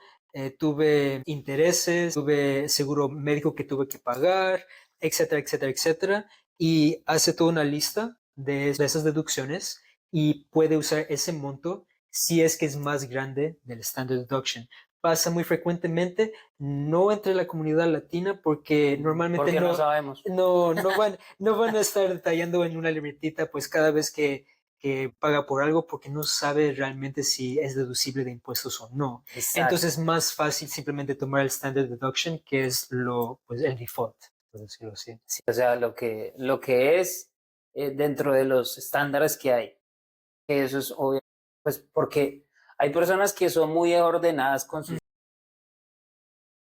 tuve intereses, tuve seguro médico que tuve que pagar, etcétera, etcétera, etcétera, y hace toda una lista de esas deducciones y puede usar ese monto si es que es más grande del standard deduction. Pasa muy frecuentemente, no entre la comunidad latina, porque normalmente Porque no sabemos. no van a estar detallando en una libretita, pues cada vez que paga por algo, porque no sabe realmente si es deducible de impuestos o no. Exacto. Entonces es más fácil simplemente tomar el standard deduction, que es pues el default, por decirlo así. Sí, o sea, lo que es dentro de los estándares que hay. Que eso es obvio, pues porque hay personas que son muy ordenadas con sus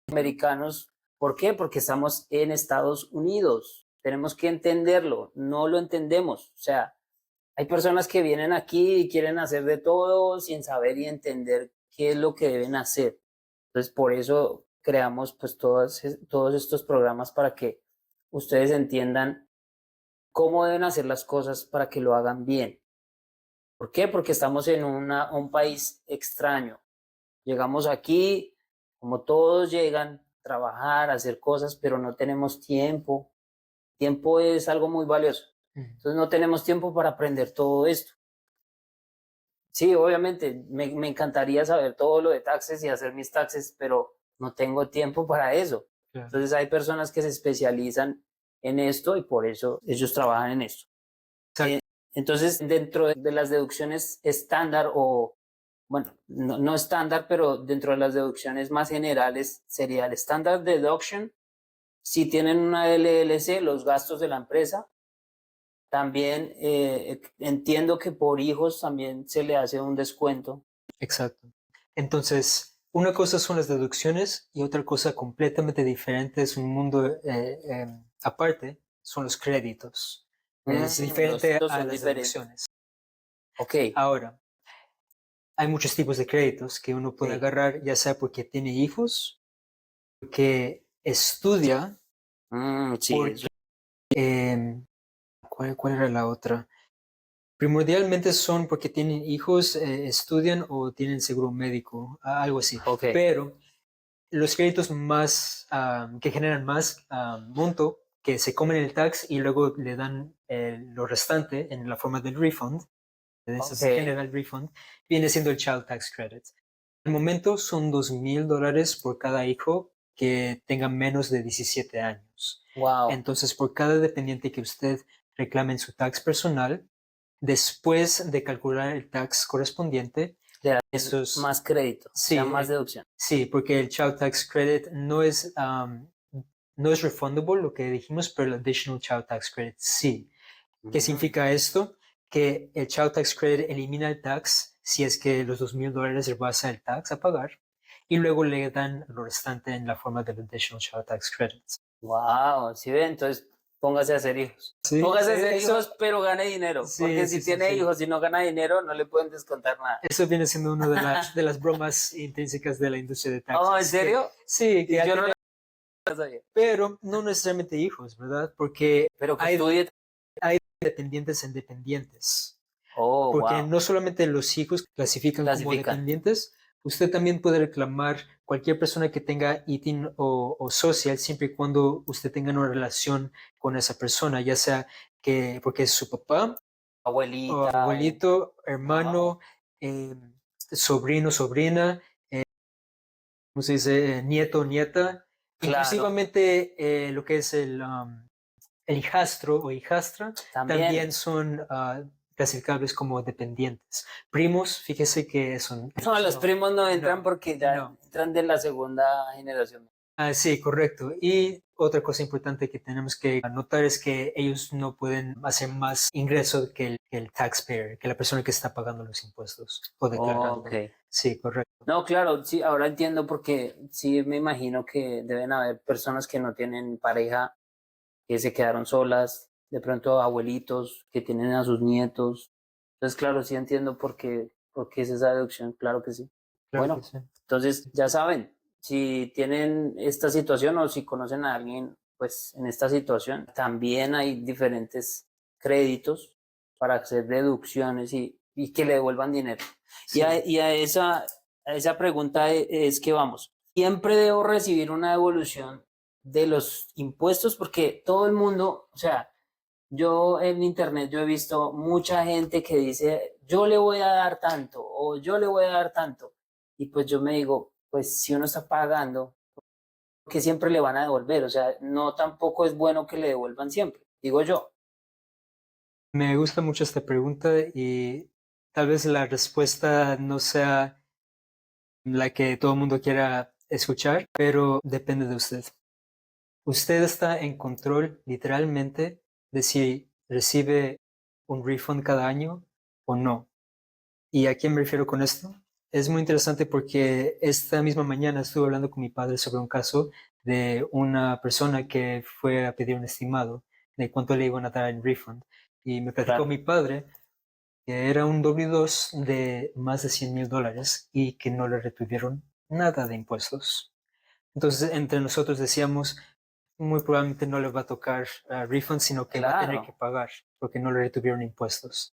americanos. ¿Por qué? Porque estamos en Estados Unidos. Tenemos que entenderlo, no lo entendemos. O sea, hay personas que vienen aquí y quieren hacer de todo sin saber y entender qué es lo que deben hacer. Entonces, por eso creamos pues todos estos programas para que ustedes entiendan cómo deben hacer las cosas para que lo hagan bien. ¿Por qué? Porque estamos en un país extraño. Llegamos aquí, como todos llegan, a trabajar, a hacer cosas, pero no tenemos tiempo. Tiempo es algo muy valioso. Mm. Entonces no tenemos tiempo para aprender todo esto. Sí, obviamente, me encantaría saber todo lo de taxes y hacer mis taxes, pero no tengo tiempo para eso. Claro. Entonces hay personas que se especializan en esto y por eso ellos trabajan en esto. Exacto. Entonces, dentro de las deducciones estándar o, bueno, no estándar, pero dentro de las deducciones más generales sería el standard deduction. Si tienen una LLC, los gastos de la empresa. También entiendo que por hijos también se le hace un descuento. Exacto. Entonces, una cosa son las deducciones y otra cosa completamente diferente, es un mundo aparte, son los créditos. Es Los diferente dos a son las diferentes. deducciones. Ok, Ahora, hay muchos tipos de créditos que uno puede sí. agarrar, ya sea porque tiene hijos, porque estudia, Sí, porque... ¿cuál era la otra? Primordialmente son porque tienen hijos, estudian o tienen seguro médico, algo así. ok. Pero los créditos más que generan más monto, que se comen el tax y luego le dan lo restante en la forma del refund, de Ok. esas general refund, viene siendo el child tax credit. Al momento son $2,000 por cada hijo que tenga menos de 17 años. Wow. Entonces, por cada dependiente que usted reclame en su tax personal, después de calcular el tax correspondiente, Le das esos, más crédito, o sea, sí, más deducción. sí, porque el Child Tax Credit no es refundable, lo que dijimos, pero el Additional Child Tax Credit sí. ¿Qué Mm. significa esto? Que el Child Tax Credit elimina el tax si es que los $2,000 rebasa el tax a pagar y luego le dan lo restante en la forma del Additional Child Tax Credit. Wow, sí ve, entonces póngase a hacer hijos. Sí, Póngase a hacer eso, hijos, pero gane dinero, sí, porque sí, si sí, tiene sí. hijos y no gana dinero, no le pueden descontar nada. Eso viene siendo una de las bromas intrínsecas de la industria de Oh, ¿en taxes, que serio? sí, que Y al yo no tener, lo sabía. pero no necesariamente hijos, ¿verdad? Porque Pero que hay estudie. dependientes en dependientes. Oh, Porque wow. no solamente los hijos clasifican como Clasifican. dependientes, usted también puede reclamar cualquier persona que tenga ITIN o social siempre y cuando usted tenga una relación con esa persona, ya sea que porque es su papá o Abuelita. abuelito, Wow. hermano, sobrino, sobrina, ¿cómo se dice? Nieto, nieta, Claro, inclusivamente lo que es el hijastro o hijastra también. también son clasificables como dependientes. Primos, fíjese que son No, primos. los No, primos no entran no, porque ya no. entran de la segunda generación. Sí, correcto. Y otra cosa importante que tenemos que anotar es que ellos no pueden hacer más ingreso que el taxpayer, que la persona que está pagando los impuestos o Ok. declarando. Sí, correcto. No, claro, sí, ahora entiendo porque sí me imagino que deben haber personas que no tienen pareja, que se quedaron solas, de pronto abuelitos que tienen a sus nietos. Entonces, claro, sí entiendo por qué es esa deducción, claro que sí. Claro que Bueno, sí. entonces ya saben, si tienen esta situación o si conocen a alguien, pues en esta situación, también hay diferentes créditos para hacer deducciones y que le devuelvan dinero. Sí. Y a esa pregunta es que vamos, ¿siempre debo recibir una devolución de los impuestos? Porque todo el mundo, o sea, yo en internet yo he visto mucha gente que dice, yo le voy a dar tanto o yo le voy a dar tanto. Y pues yo me digo, pues si uno está pagando, que siempre le van a devolver, o sea, no tampoco es bueno que le devuelvan siempre, digo yo. Me gusta mucho esta pregunta y tal vez la respuesta no sea la que todo el mundo quiera escuchar, pero depende de usted. Usted está en control literalmente de si recibe un refund cada año o no. ¿Y a quién me refiero con esto? Es muy interesante porque esta misma mañana estuve hablando con mi padre sobre un caso de una persona que fue a pedir un estimado de cuánto le iban a dar en refund. Y me platicó Claro, mi padre que era un W2 de más de $100,000 y que no le retuvieron nada de impuestos. Entonces, entre nosotros decíamos, muy probablemente no le va a tocar refund, sino que va a tener que claro, pagar porque no le retuvieron impuestos.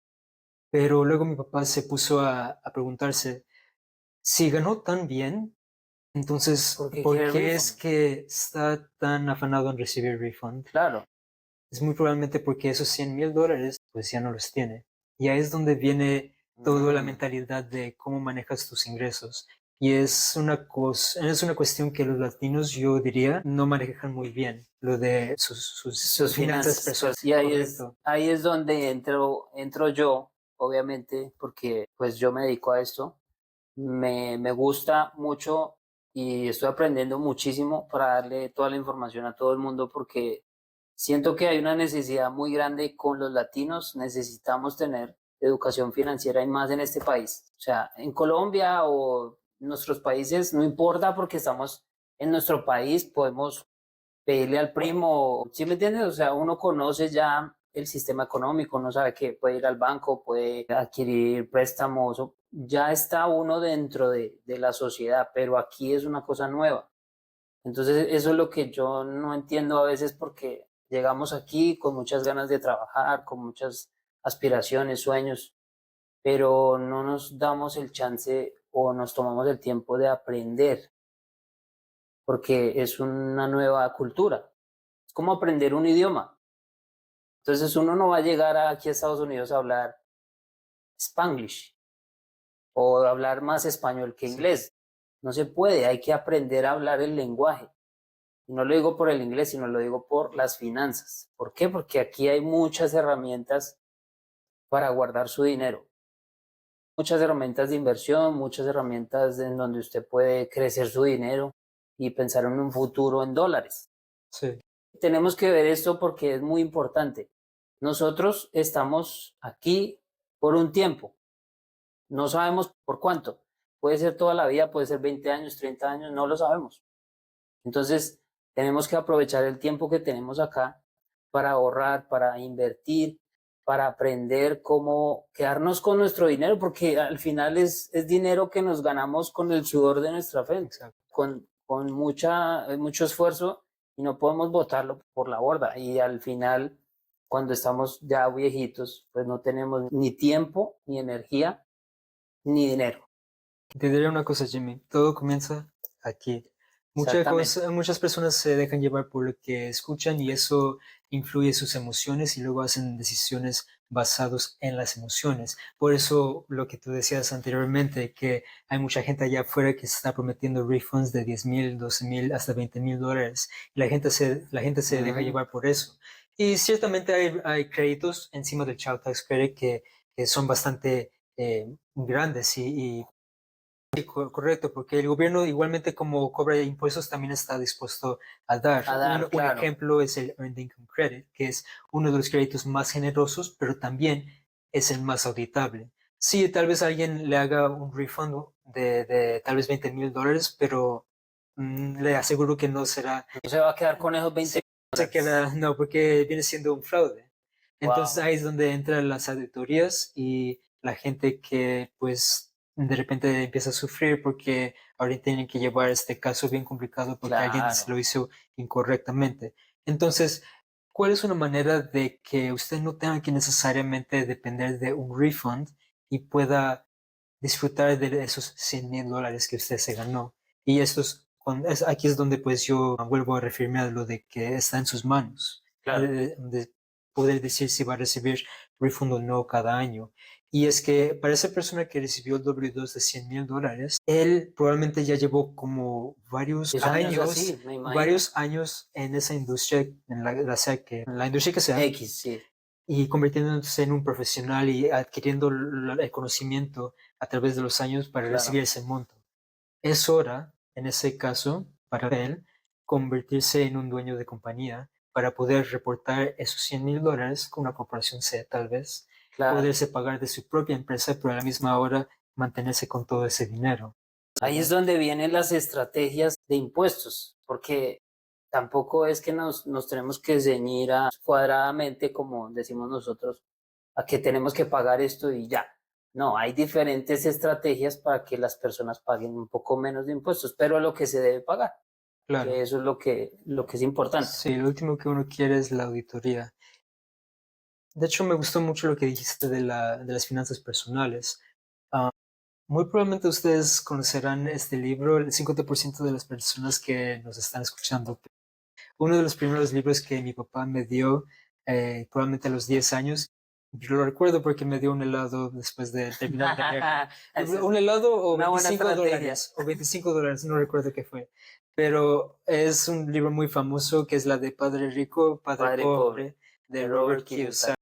Pero luego mi papá se puso a preguntarse, si ganó tan bien, entonces, porque ¿por quiere qué es refund, que está tan afanado en recibir refund? claro. Es muy probablemente porque esos $100,000 pues ya no los tiene. Y ahí es donde viene toda la Mm, mentalidad de cómo manejas tus ingresos. Y es una cuestión que los latinos, yo diría, no manejan muy bien, lo de sus sus finanzas finanzas, personales. pues, y Correcto. ahí es donde entro yo, obviamente, porque pues yo me dedico a esto. Me gusta mucho y estoy aprendiendo muchísimo para darle toda la información a todo el mundo porque siento que hay una necesidad muy grande con los latinos. Necesitamos tener educación financiera y más en este país. O sea, en Colombia o nuestros países, no importa porque estamos en nuestro país, podemos pedirle al primo, ¿sí me entiendes? O sea, uno conoce ya el sistema económico, uno sabe que puede ir al banco, puede adquirir préstamos, ya está uno dentro de la sociedad, pero aquí es una cosa nueva. Entonces, eso es lo que yo no entiendo a veces porque llegamos aquí con muchas ganas de trabajar, con muchas aspiraciones, sueños, pero no nos damos el chance o nos tomamos el tiempo de aprender porque es una nueva cultura. Es como aprender un idioma. Entonces uno no va a llegar aquí a Estados Unidos a hablar Spanglish o a hablar más español que Sí. inglés. No se puede, hay que aprender a hablar el lenguaje. Y no lo digo por el inglés, sino lo digo por las finanzas. ¿Por qué? Porque aquí hay muchas herramientas para guardar su dinero. Muchas herramientas de inversión, muchas herramientas en donde usted puede crecer su dinero y pensar en un futuro en dólares. Sí. Tenemos que ver esto porque es muy importante. Nosotros estamos aquí por un tiempo, no sabemos por cuánto. Puede ser toda la vida, puede ser 20 años, 30 años, no lo sabemos. Entonces, tenemos que aprovechar el tiempo que tenemos acá para ahorrar, para invertir, para aprender cómo quedarnos con nuestro dinero, porque al final es dinero que nos ganamos con el sudor de nuestra frente, Exacto. con mucho esfuerzo y no podemos botarlo por la borda. Y al final, cuando estamos ya viejitos, pues no tenemos ni tiempo, ni energía, ni dinero. Te diré una cosa, Jimmy, todo comienza aquí. Exactamente. Muchas personas se dejan llevar por lo que escuchan y eso influye sus emociones y luego hacen decisiones basadas en las emociones. Por eso lo que tú decías anteriormente, que hay mucha gente allá afuera que se está prometiendo refunds de 10,000, 12,000, hasta $20,000 y la gente se deja Mm, llevar por eso. Y ciertamente hay créditos encima del Child Tax Credit que son bastante grandes y correcto, porque el gobierno igualmente como cobra impuestos también está dispuesto a dar. a dar, Un claro. ejemplo es el Earned Income Credit, que es uno de los créditos más generosos, pero también es el más auditable. Sí, tal vez alguien le haga un refund de tal vez $20,000, pero le aseguro que no será, No se va a quedar con esos sí, 20 no se dólares. queda, no, porque viene siendo un fraude. Entonces Wow, ahí es donde entran las auditorías y la gente que pues de repente empieza a sufrir porque ahora tienen que llevar este caso bien complicado porque alguien se claro. lo hizo incorrectamente. Entonces, ¿cuál es una manera de que usted no tenga que necesariamente depender de un refund y pueda disfrutar de esos $100,000 que usted se ganó? Y aquí es donde pues yo vuelvo a referirme a lo de que está en sus manos, Claro. de poder decir si va a recibir refund o no cada año. Y es que para esa persona que recibió el W2 de $100,000, él probablemente ya llevó como 10 años así, me imagino. varios años en esa industria, en la industria que sea, X, sí, y convirtiéndose en un profesional y adquiriendo el conocimiento a través de los años para claro. recibir ese monto. Es hora, en ese caso, para él, convertirse en un dueño de compañía para poder reportar esos $100,000 con una corporación C, tal vez, Claro. poderse pagar de su propia empresa, pero a la misma hora mantenerse con todo ese dinero. Ahí es donde vienen las estrategias de impuestos, porque tampoco es que nos tenemos que ceñir a cuadradamente, como decimos nosotros, a que tenemos que pagar esto y ya. No, hay diferentes estrategias para que las personas paguen un poco menos de impuestos, pero lo que se debe pagar, Claro, que eso es lo que es importante. sí, lo último que uno quiere es la auditoría. De hecho, me gustó mucho lo que dijiste de las finanzas personales. Ah, Muy probablemente ustedes conocerán este libro, el 50% de las personas que nos están escuchando. Uno de los primeros libros que mi papá me dio, probablemente a los 10 años, yo lo recuerdo porque me dio un helado después de terminar de leerlo. Esa es Un helado o una buena estrategia. $25, o $25, no recuerdo qué fue. Pero es un libro muy famoso que es la de Padre Rico, Padre Padre pobre, Pobre, de de Robert Robert Kiyosaki. Kiyosaki,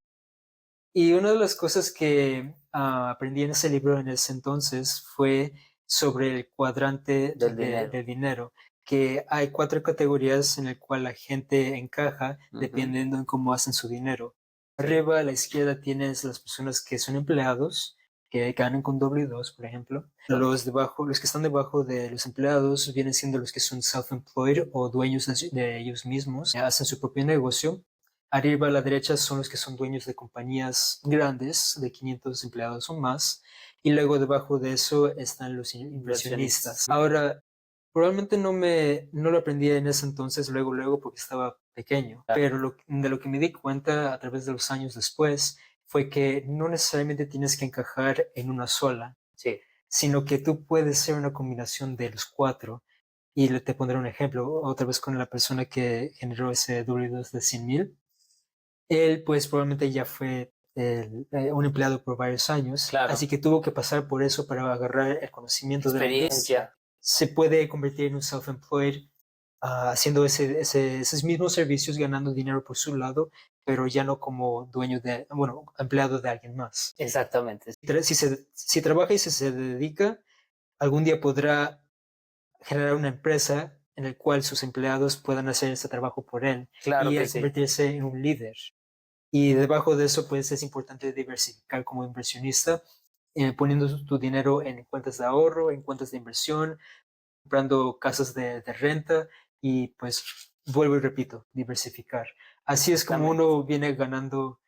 Y una de las cosas que aprendí en ese libro en ese entonces fue sobre el cuadrante del dinero. del dinero, que hay 4 categorías en el cual la gente encaja Ujú, dependiendo en cómo hacen su dinero. Arriba a la izquierda tienes las personas que son empleados, que ganan con W2, por ejemplo. Los que están debajo de los empleados vienen siendo los que son self-employed o dueños de ellos mismos, hacen su propio negocio. Arriba a la derecha son los que son dueños de compañías grandes, de 500 empleados o más. Y luego debajo de eso están los inversionistas. inversionistas. Ahora, probablemente no lo aprendí en ese entonces, luego, porque estaba pequeño. Claro, Pero de lo que me di cuenta a través de los años después fue que no necesariamente tienes que encajar en una sola, sí, sino que tú puedes ser una combinación de los 4. Y te pondré un ejemplo, otra vez con la persona que generó ese W2 de 100,000. Él, pues, probablemente ya fue un empleado por varios años, claro. así que tuvo que pasar por eso para agarrar el conocimiento de la industria. Experiencia. Se puede convertir en un self-employed, haciendo esos mismos servicios, ganando dinero por su lado, pero ya no como bueno, empleado de alguien más. Exactamente. Si trabaja y se dedica, algún día podrá generar una empresa en la cual sus empleados puedan hacer ese trabajo por él Claro y que él sí. convertirse en un líder. Y debajo de eso, pues es importante diversificar como inversionista, poniendo tu dinero en cuentas de ahorro, en cuentas de inversión, comprando casas de renta y pues vuelvo y repito, diversificar. Así es como Exactamente. uno viene ganando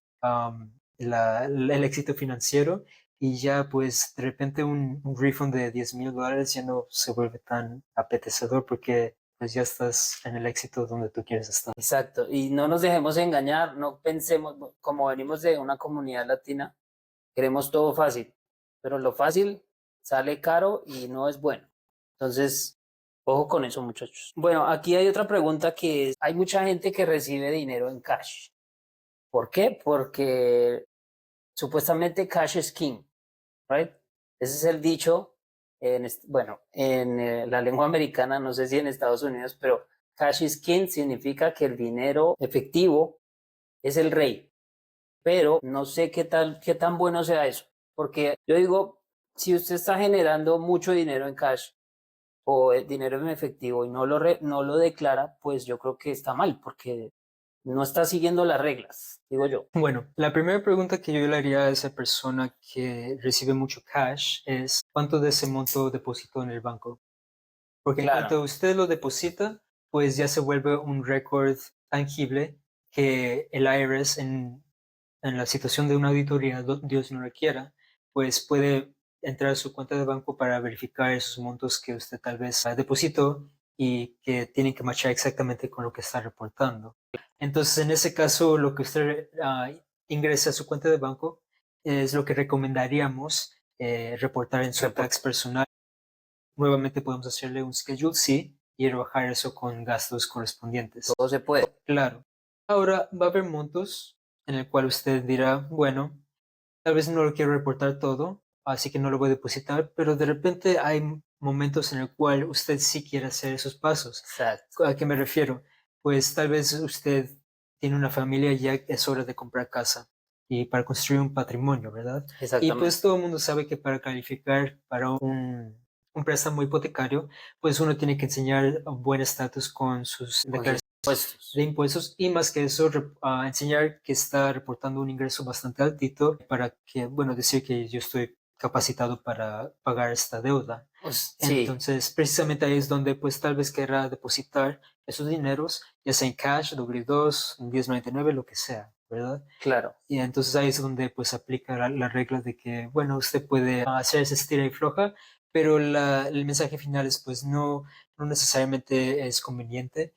el éxito financiero y ya pues de repente un refund de $10,000 ya no se vuelve tan apetecedor porque pues ya estás en el éxito donde tú quieres estar. Exacto. Y no nos dejemos engañar, no pensemos, como venimos de una comunidad latina, queremos todo fácil, pero lo fácil sale caro y no es bueno. Entonces, ojo con eso, muchachos. Bueno, aquí hay otra pregunta que es, hay mucha gente que recibe dinero en cash. ¿Por qué? Porque supuestamente cash is king, right? Ese es el dicho bueno, en la lengua americana, no sé si en Estados Unidos, pero cash is king significa que el dinero efectivo es el rey. Pero no sé qué tan bueno sea eso, porque yo digo, si usted está generando mucho dinero en cash o dinero en efectivo y no lo declara, pues yo creo que está mal, porque no está siguiendo las reglas, digo yo. Bueno, la primera pregunta que yo le haría a esa persona que recibe mucho cash es ¿cuánto de ese monto depositó en el banco? Porque en Claro, cuanto usted lo deposita, pues ya se vuelve un récord tangible que el IRS en la situación de una auditoría, Dios no lo quiera, pues puede entrar a su cuenta de banco para verificar esos montos que usted tal vez depositó y que tienen que marchar exactamente con lo que está reportando. Entonces, en ese caso, lo que usted ingrese a su cuenta de banco es lo que recomendaríamos reportar en su tax personal. Nuevamente podemos hacerle un schedule C y rebajar eso con gastos correspondientes. todo se puede. Claro. Ahora va a haber montos en el cual usted dirá, bueno, tal vez no lo quiero reportar todo, así que no lo voy a depositar, pero de repente hay momentos en el cual usted sí quiere hacer esos pasos. Exacto, ¿A qué me refiero? Pues tal vez usted tiene una familia y ya es hora de comprar casa y para construir un patrimonio, ¿verdad? Y pues exactamente. todo el mundo sabe que para calificar para un préstamo hipotecario, pues uno tiene que enseñar un buen estatus con sus Con sus declaraciones impuestos. de impuestos y más que eso, enseñar que está reportando un ingreso bastante altito para que, bueno, decir que yo estoy capacitado para pagar esta deuda. Sí, Entonces, precisamente ahí es donde pues tal vez querrá depositar esos dineros, ya sea en cash, W2, en 1099, lo que sea, ¿verdad? claro. Y entonces ahí es donde pues aplica la regla de que, bueno, usted puede hacer esa estira y floja, pero el mensaje final es pues no necesariamente es conveniente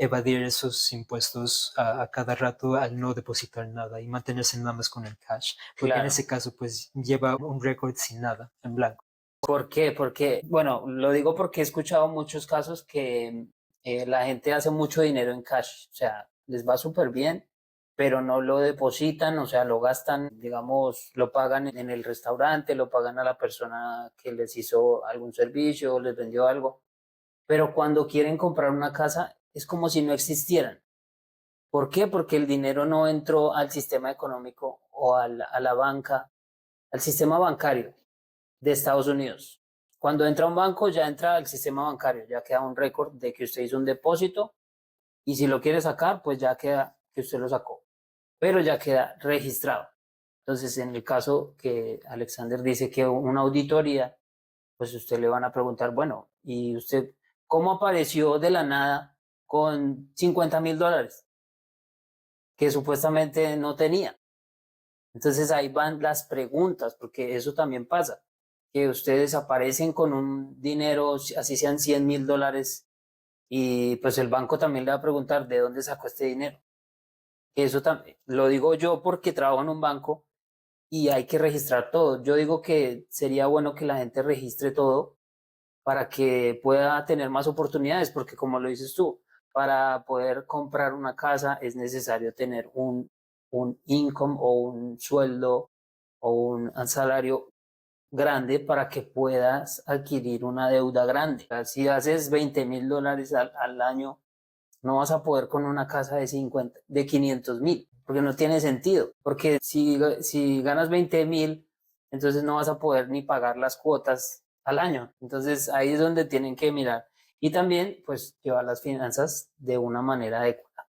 evadir esos impuestos a cada rato al no depositar nada y mantenerse nada más con el cash, porque en Claro. ese caso pues lleva un récord sin nada, en blanco. ¿Por qué? Porque, bueno, lo digo porque he escuchado muchos casos que la gente hace mucho dinero en cash, o sea, les va súper bien, pero no lo depositan, o sea, lo gastan, digamos, lo pagan en el restaurante, lo pagan a la persona que les hizo algún servicio, les vendió algo, pero cuando quieren comprar una casa es como si no existieran. ¿Por qué? Porque el dinero no entró al sistema económico o a la banca, al sistema bancario de Estados Unidos. Cuando entra a un banco, ya entra al sistema bancario, ya queda un récord de que usted hizo un depósito y si lo quiere sacar, pues ya queda que usted lo sacó, pero ya queda registrado. Entonces, en el caso que Alexander dice que una auditoría, pues usted le van a preguntar, bueno, ¿y usted cómo apareció de la nada con $50,000 que supuestamente no tenía? Entonces ahí van las preguntas, porque eso también pasa, que ustedes aparecen con un dinero, así sean $100,000, y pues el banco también le va a preguntar de dónde sacó este dinero. Eso también lo digo yo porque trabajo en un banco y hay que registrar todo. Yo digo que sería bueno que la gente registre todo para que pueda tener más oportunidades, porque como lo dices tú, para poder comprar una casa es necesario tener un income o un sueldo o un salario grande para que puedas adquirir una deuda grande. O sea, si haces $20,000 al año, no vas a poder con una casa de 500,000, porque no tiene sentido. Porque si ganas 20,000, entonces no vas a poder ni pagar las cuotas al año. Entonces ahí es donde tienen que mirar. Y también, pues, llevar las finanzas de una manera adecuada.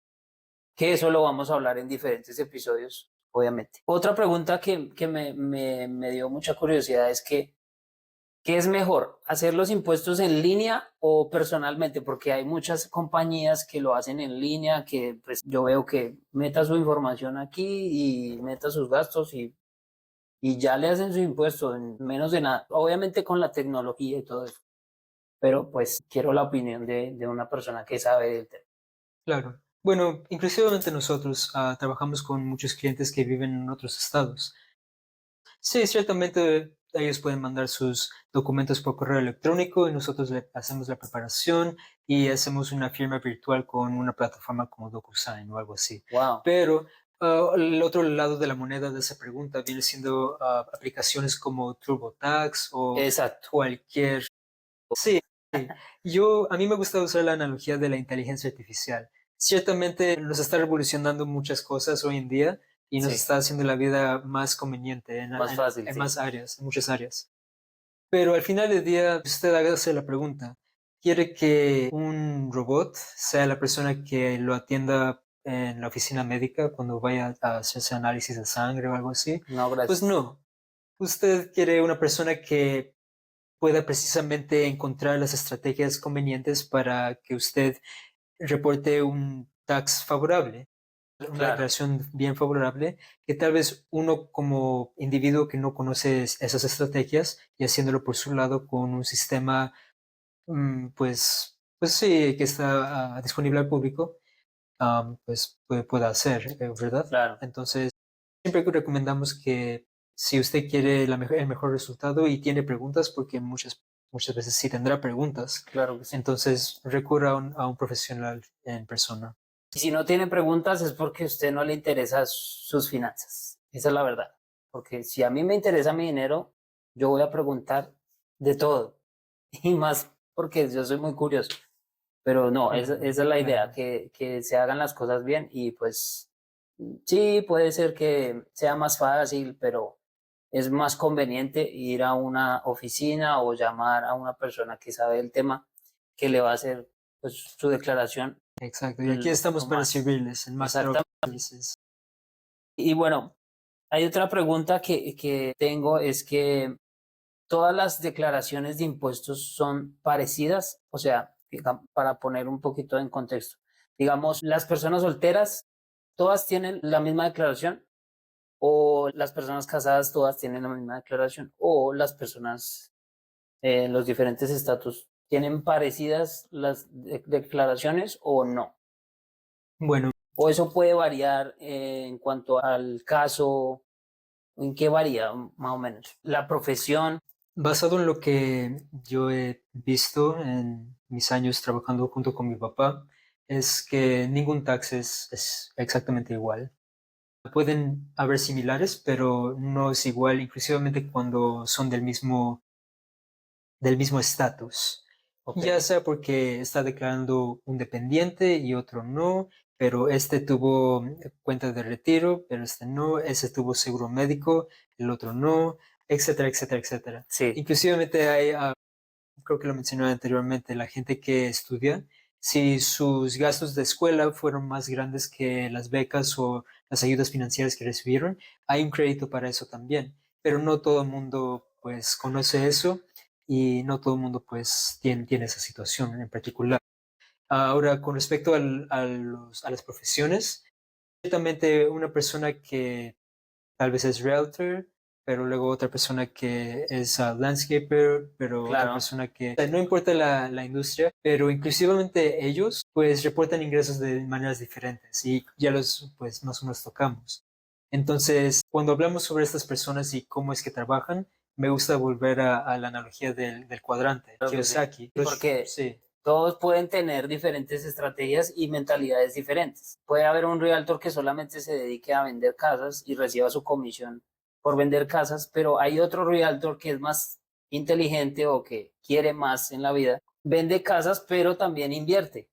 Que eso lo vamos a hablar en diferentes episodios, obviamente. Otra pregunta que me dio mucha curiosidad es que ¿qué es mejor, hacer los impuestos en línea o personalmente? Porque hay muchas compañías que lo hacen en línea, que pues yo veo que meta su información aquí y meta sus gastos y ya le hacen su impuesto en menos de nada. Obviamente con la tecnología y todo eso. pero pues quiero la opinión de una persona que sabe del tema. Claro. Bueno, inclusivamente nosotros trabajamos con muchos clientes que viven en otros estados. Sí, ciertamente ellos pueden mandar sus documentos por correo electrónico y nosotros le hacemos la preparación y hacemos una firma virtual con una plataforma como DocuSign o algo así. Wow, Pero el otro lado de la moneda de esa pregunta viene siendo aplicaciones como TurboTax o exacto, cualquier. Sí, sí. A mí me gusta usar la analogía de la inteligencia artificial. Ciertamente nos está revolucionando muchas cosas hoy en día y nos sí, está haciendo la vida más conveniente más fácil, en sí. más áreas, en muchas áreas. Pero al final del día, usted hágase la pregunta, ¿quiere que un robot sea la persona que lo atienda en la oficina médica cuando vaya a hacerse análisis de sangre o algo así? No, Pues gracias. no. Usted quiere una persona que pueda precisamente encontrar las estrategias convenientes para que usted reporte un tax favorable, una Claro, declaración bien favorable, que tal vez uno como individuo que no conoce esas estrategias y haciéndolo por su lado con un sistema, pues sí, que está disponible al público, pues pueda hacer, ¿verdad? claro, Entonces, siempre que recomendamos que si usted quiere el mejor resultado y tiene preguntas, porque muchas veces sí tendrá preguntas, claro que sí. entonces recurra a un profesional en persona. Y si no tiene preguntas es porque a usted no le interesa sus finanzas. Esa es la verdad. Porque si a mí me interesa mi dinero, yo voy a preguntar de todo. Y más porque yo soy muy curioso. Pero no, esa es la idea, Claro. que se hagan las cosas bien y pues sí, puede ser que sea más fácil, pero es más conveniente ir a una oficina o llamar a una persona que sabe el tema que le va a hacer pues, su declaración Exacto. Y aquí estamos lo para más servirles en Master of exacta. Services. Y bueno, hay otra pregunta que tengo, es que todas las declaraciones de impuestos son parecidas, o sea, para poner un poquito en contexto, digamos, las personas solteras, todas tienen la misma declaración, o las personas casadas, todas tienen la misma declaración, o las personas en los diferentes estatus tienen parecidas las declaraciones o no. Bueno, O eso puede variar en cuanto al caso, ¿en qué varía más o menos? La profesión, basado en lo que yo he visto en mis años trabajando junto con mi papá, es que ningún tax es exactamente igual. Pueden haber similares, pero no es igual, inclusivamente cuando son del mismo estatus. ok, Ya sea porque está declarando un dependiente y otro no, pero este tuvo cuenta de retiro, pero este no, ese tuvo seguro médico, el otro no, etcétera, etcétera, etcétera. sí, Inclusivamente hay, creo que lo mencioné anteriormente, la gente que estudia, si sus gastos de escuela fueron más grandes que las becas o las ayudas financieras que recibieron, hay un crédito para eso también. Pero no todo el mundo pues conoce eso y no todo el mundo pues tiene esa situación en particular. Ahora, con respecto a las profesiones, ciertamente una persona que tal vez es realtor, pero luego otra persona que es landscaper, pero otra claro, persona que, o sea, no importa la industria, pero inclusivamente ellos pues reportan ingresos de maneras diferentes y ya los pues más o menos tocamos. Entonces, cuando hablamos sobre estas personas y cómo es que trabajan, me gusta volver a la analogía del cuadrante, creo que sí. Kiyosaki. Porque Sí, todos pueden tener diferentes estrategias y mentalidades diferentes. Puede haber un realtor que solamente se dedique a vender casas y reciba su comisión por vender casas, pero hay otro realtor que es más inteligente o que quiere más en la vida, vende casas, pero también invierte.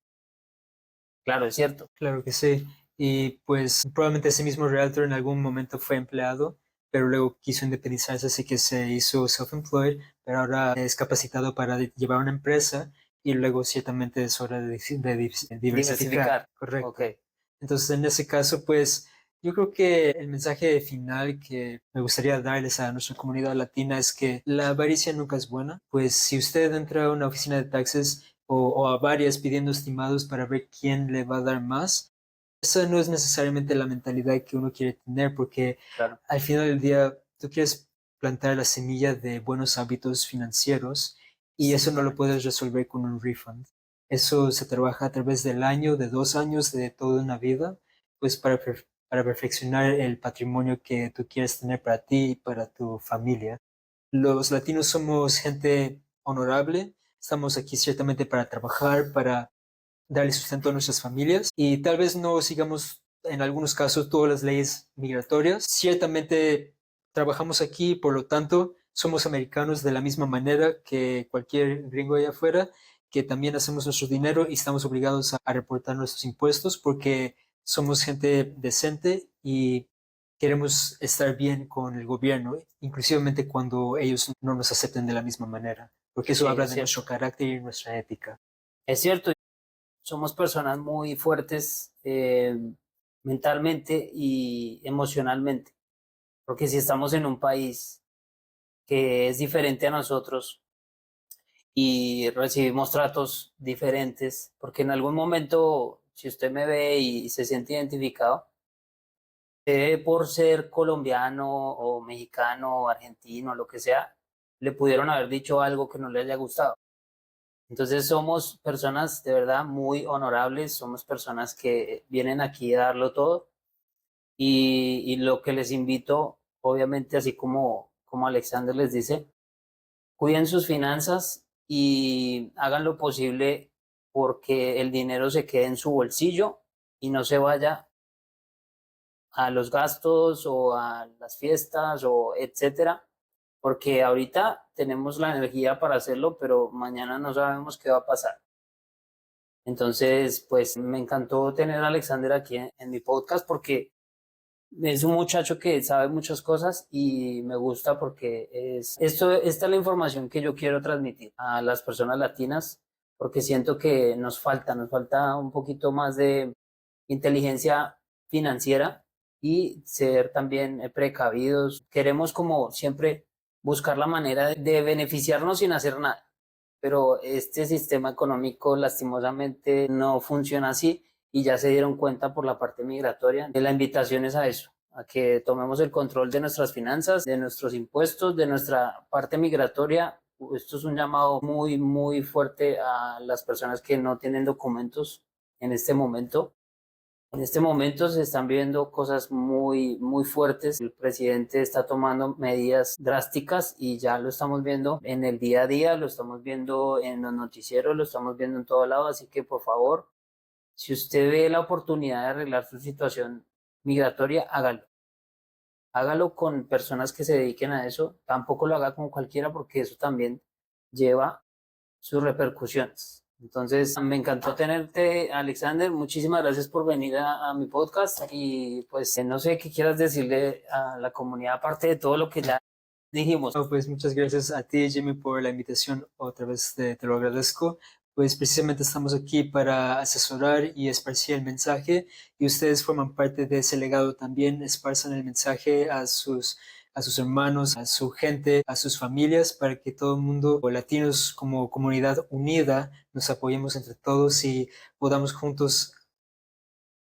Claro, es cierto. claro que sí. Y pues probablemente ese mismo realtor en algún momento fue empleado, pero luego quiso independizarse, así que se hizo self-employed, pero ahora es capacitado para llevar una empresa y luego ciertamente es hora de diversificar, Diversificar. Ok. correcto. Entonces, en ese caso, pues yo creo que el mensaje final que me gustaría darles a nuestra comunidad latina es que la avaricia nunca es buena. Pues si usted entra a una oficina de taxes o a varias pidiendo estimados para ver quién le va a dar más, esa no es necesariamente la mentalidad que uno quiere tener, porque Claro. al final del día tú quieres plantar la semilla de buenos hábitos financieros y eso no lo puedes resolver con un refund. Eso se trabaja a través del año, de 2 años, de toda una vida, pues para perfeccionar el patrimonio que tú quieres tener para ti y para tu familia. Los latinos somos gente honorable, estamos aquí ciertamente para trabajar, para darle sustento a nuestras familias y tal vez no sigamos en algunos casos todas las leyes migratorias. Ciertamente trabajamos aquí, por lo tanto, somos americanos de la misma manera que cualquier gringo allá afuera, que también hacemos nuestro dinero y estamos obligados a reportar nuestros impuestos porque somos gente decente y queremos estar bien con el gobierno, inclusivamente cuando ellos no nos acepten de la misma manera, porque eso Sí, habla es de cierto. nuestro carácter y nuestra ética. Es cierto, somos personas muy fuertes mentalmente y emocionalmente, porque si estamos en un país que es diferente a nosotros y recibimos tratos diferentes, porque en algún momento, si usted me ve y se siente identificado, por ser colombiano o mexicano o argentino, lo que sea, le pudieron haber dicho algo que no le haya gustado. Entonces somos personas de verdad muy honorables, somos personas que vienen aquí a darlo todo y lo que les invito, obviamente, así como Alexander les dice, cuiden sus finanzas y hagan lo posible porque el dinero se quede en su bolsillo y no se vaya a los gastos o a las fiestas o etcétera, porque ahorita tenemos la energía para hacerlo, pero mañana no sabemos qué va a pasar. Entonces, pues me encantó tener a Alexander aquí en mi podcast porque es un muchacho que sabe muchas cosas y me gusta porque esta es la información que yo quiero transmitir a las personas latinas porque siento que nos falta un poquito más de inteligencia financiera y ser también precavidos. Queremos como siempre buscar la manera de beneficiarnos sin hacer nada, pero este sistema económico lastimosamente no funciona así y ya se dieron cuenta por la parte migratoria. La invitación es a eso, a que tomemos el control de nuestras finanzas, de nuestros impuestos, de nuestra parte migratoria. Esto es un llamado muy, muy fuerte a las personas que no tienen documentos en este momento. En este momento se están viendo cosas muy, muy fuertes. El presidente está tomando medidas drásticas y ya lo estamos viendo en el día a día, lo estamos viendo en los noticieros, lo estamos viendo en todo lado. Así que, por favor, si usted ve la oportunidad de arreglar su situación migratoria, hágalo. Hágalo con personas que se dediquen a eso. Tampoco lo haga con cualquiera porque eso también lleva sus repercusiones. Entonces, me encantó tenerte, Alexander. Muchísimas gracias por venir a mi podcast y pues no sé qué quieras decirle a la comunidad aparte de todo lo que ya dijimos. No, pues muchas gracias a ti, Jimmy, por la invitación. Otra vez te lo agradezco. Pues precisamente estamos aquí para asesorar y esparcir el mensaje y ustedes forman parte de ese legado también. Esparzan el mensaje a sus hermanos, a su gente, a sus familias, para que todo el mundo, o latinos como comunidad unida, nos apoyemos entre todos y podamos juntos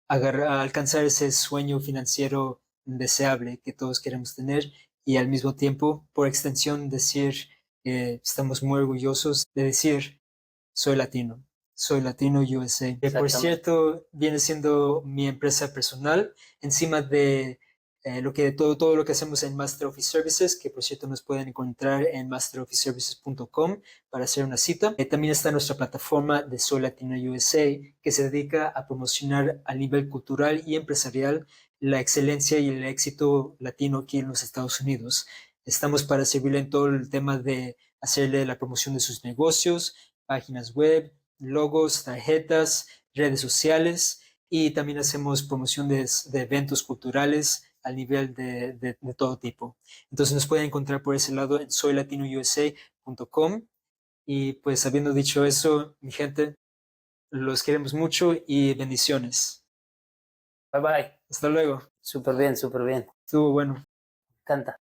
alcanzar ese sueño financiero deseable que todos queremos tener y al mismo tiempo, por extensión, decir que estamos muy orgullosos de decir, soy latino USA. Que por Exactamente. cierto, viene siendo mi empresa personal, encima de todo lo que hacemos en Master Office Services, que por cierto nos pueden encontrar en masterofficeservices.com para hacer una cita. También está nuestra plataforma de Soy Latino USA, que se dedica a promocionar a nivel cultural y empresarial la excelencia y el éxito latino aquí en los Estados Unidos. Estamos para servirle en todo el tema de hacerle la promoción de sus negocios, páginas web, logos, tarjetas, redes sociales y también hacemos promoción de eventos culturales al nivel de todo tipo. Entonces nos pueden encontrar por ese lado en soylatinousa.com y pues habiendo dicho eso, mi gente, los queremos mucho y bendiciones. Bye bye. Hasta luego. Súper bien, súper bien. Estuvo bueno. Me encanta.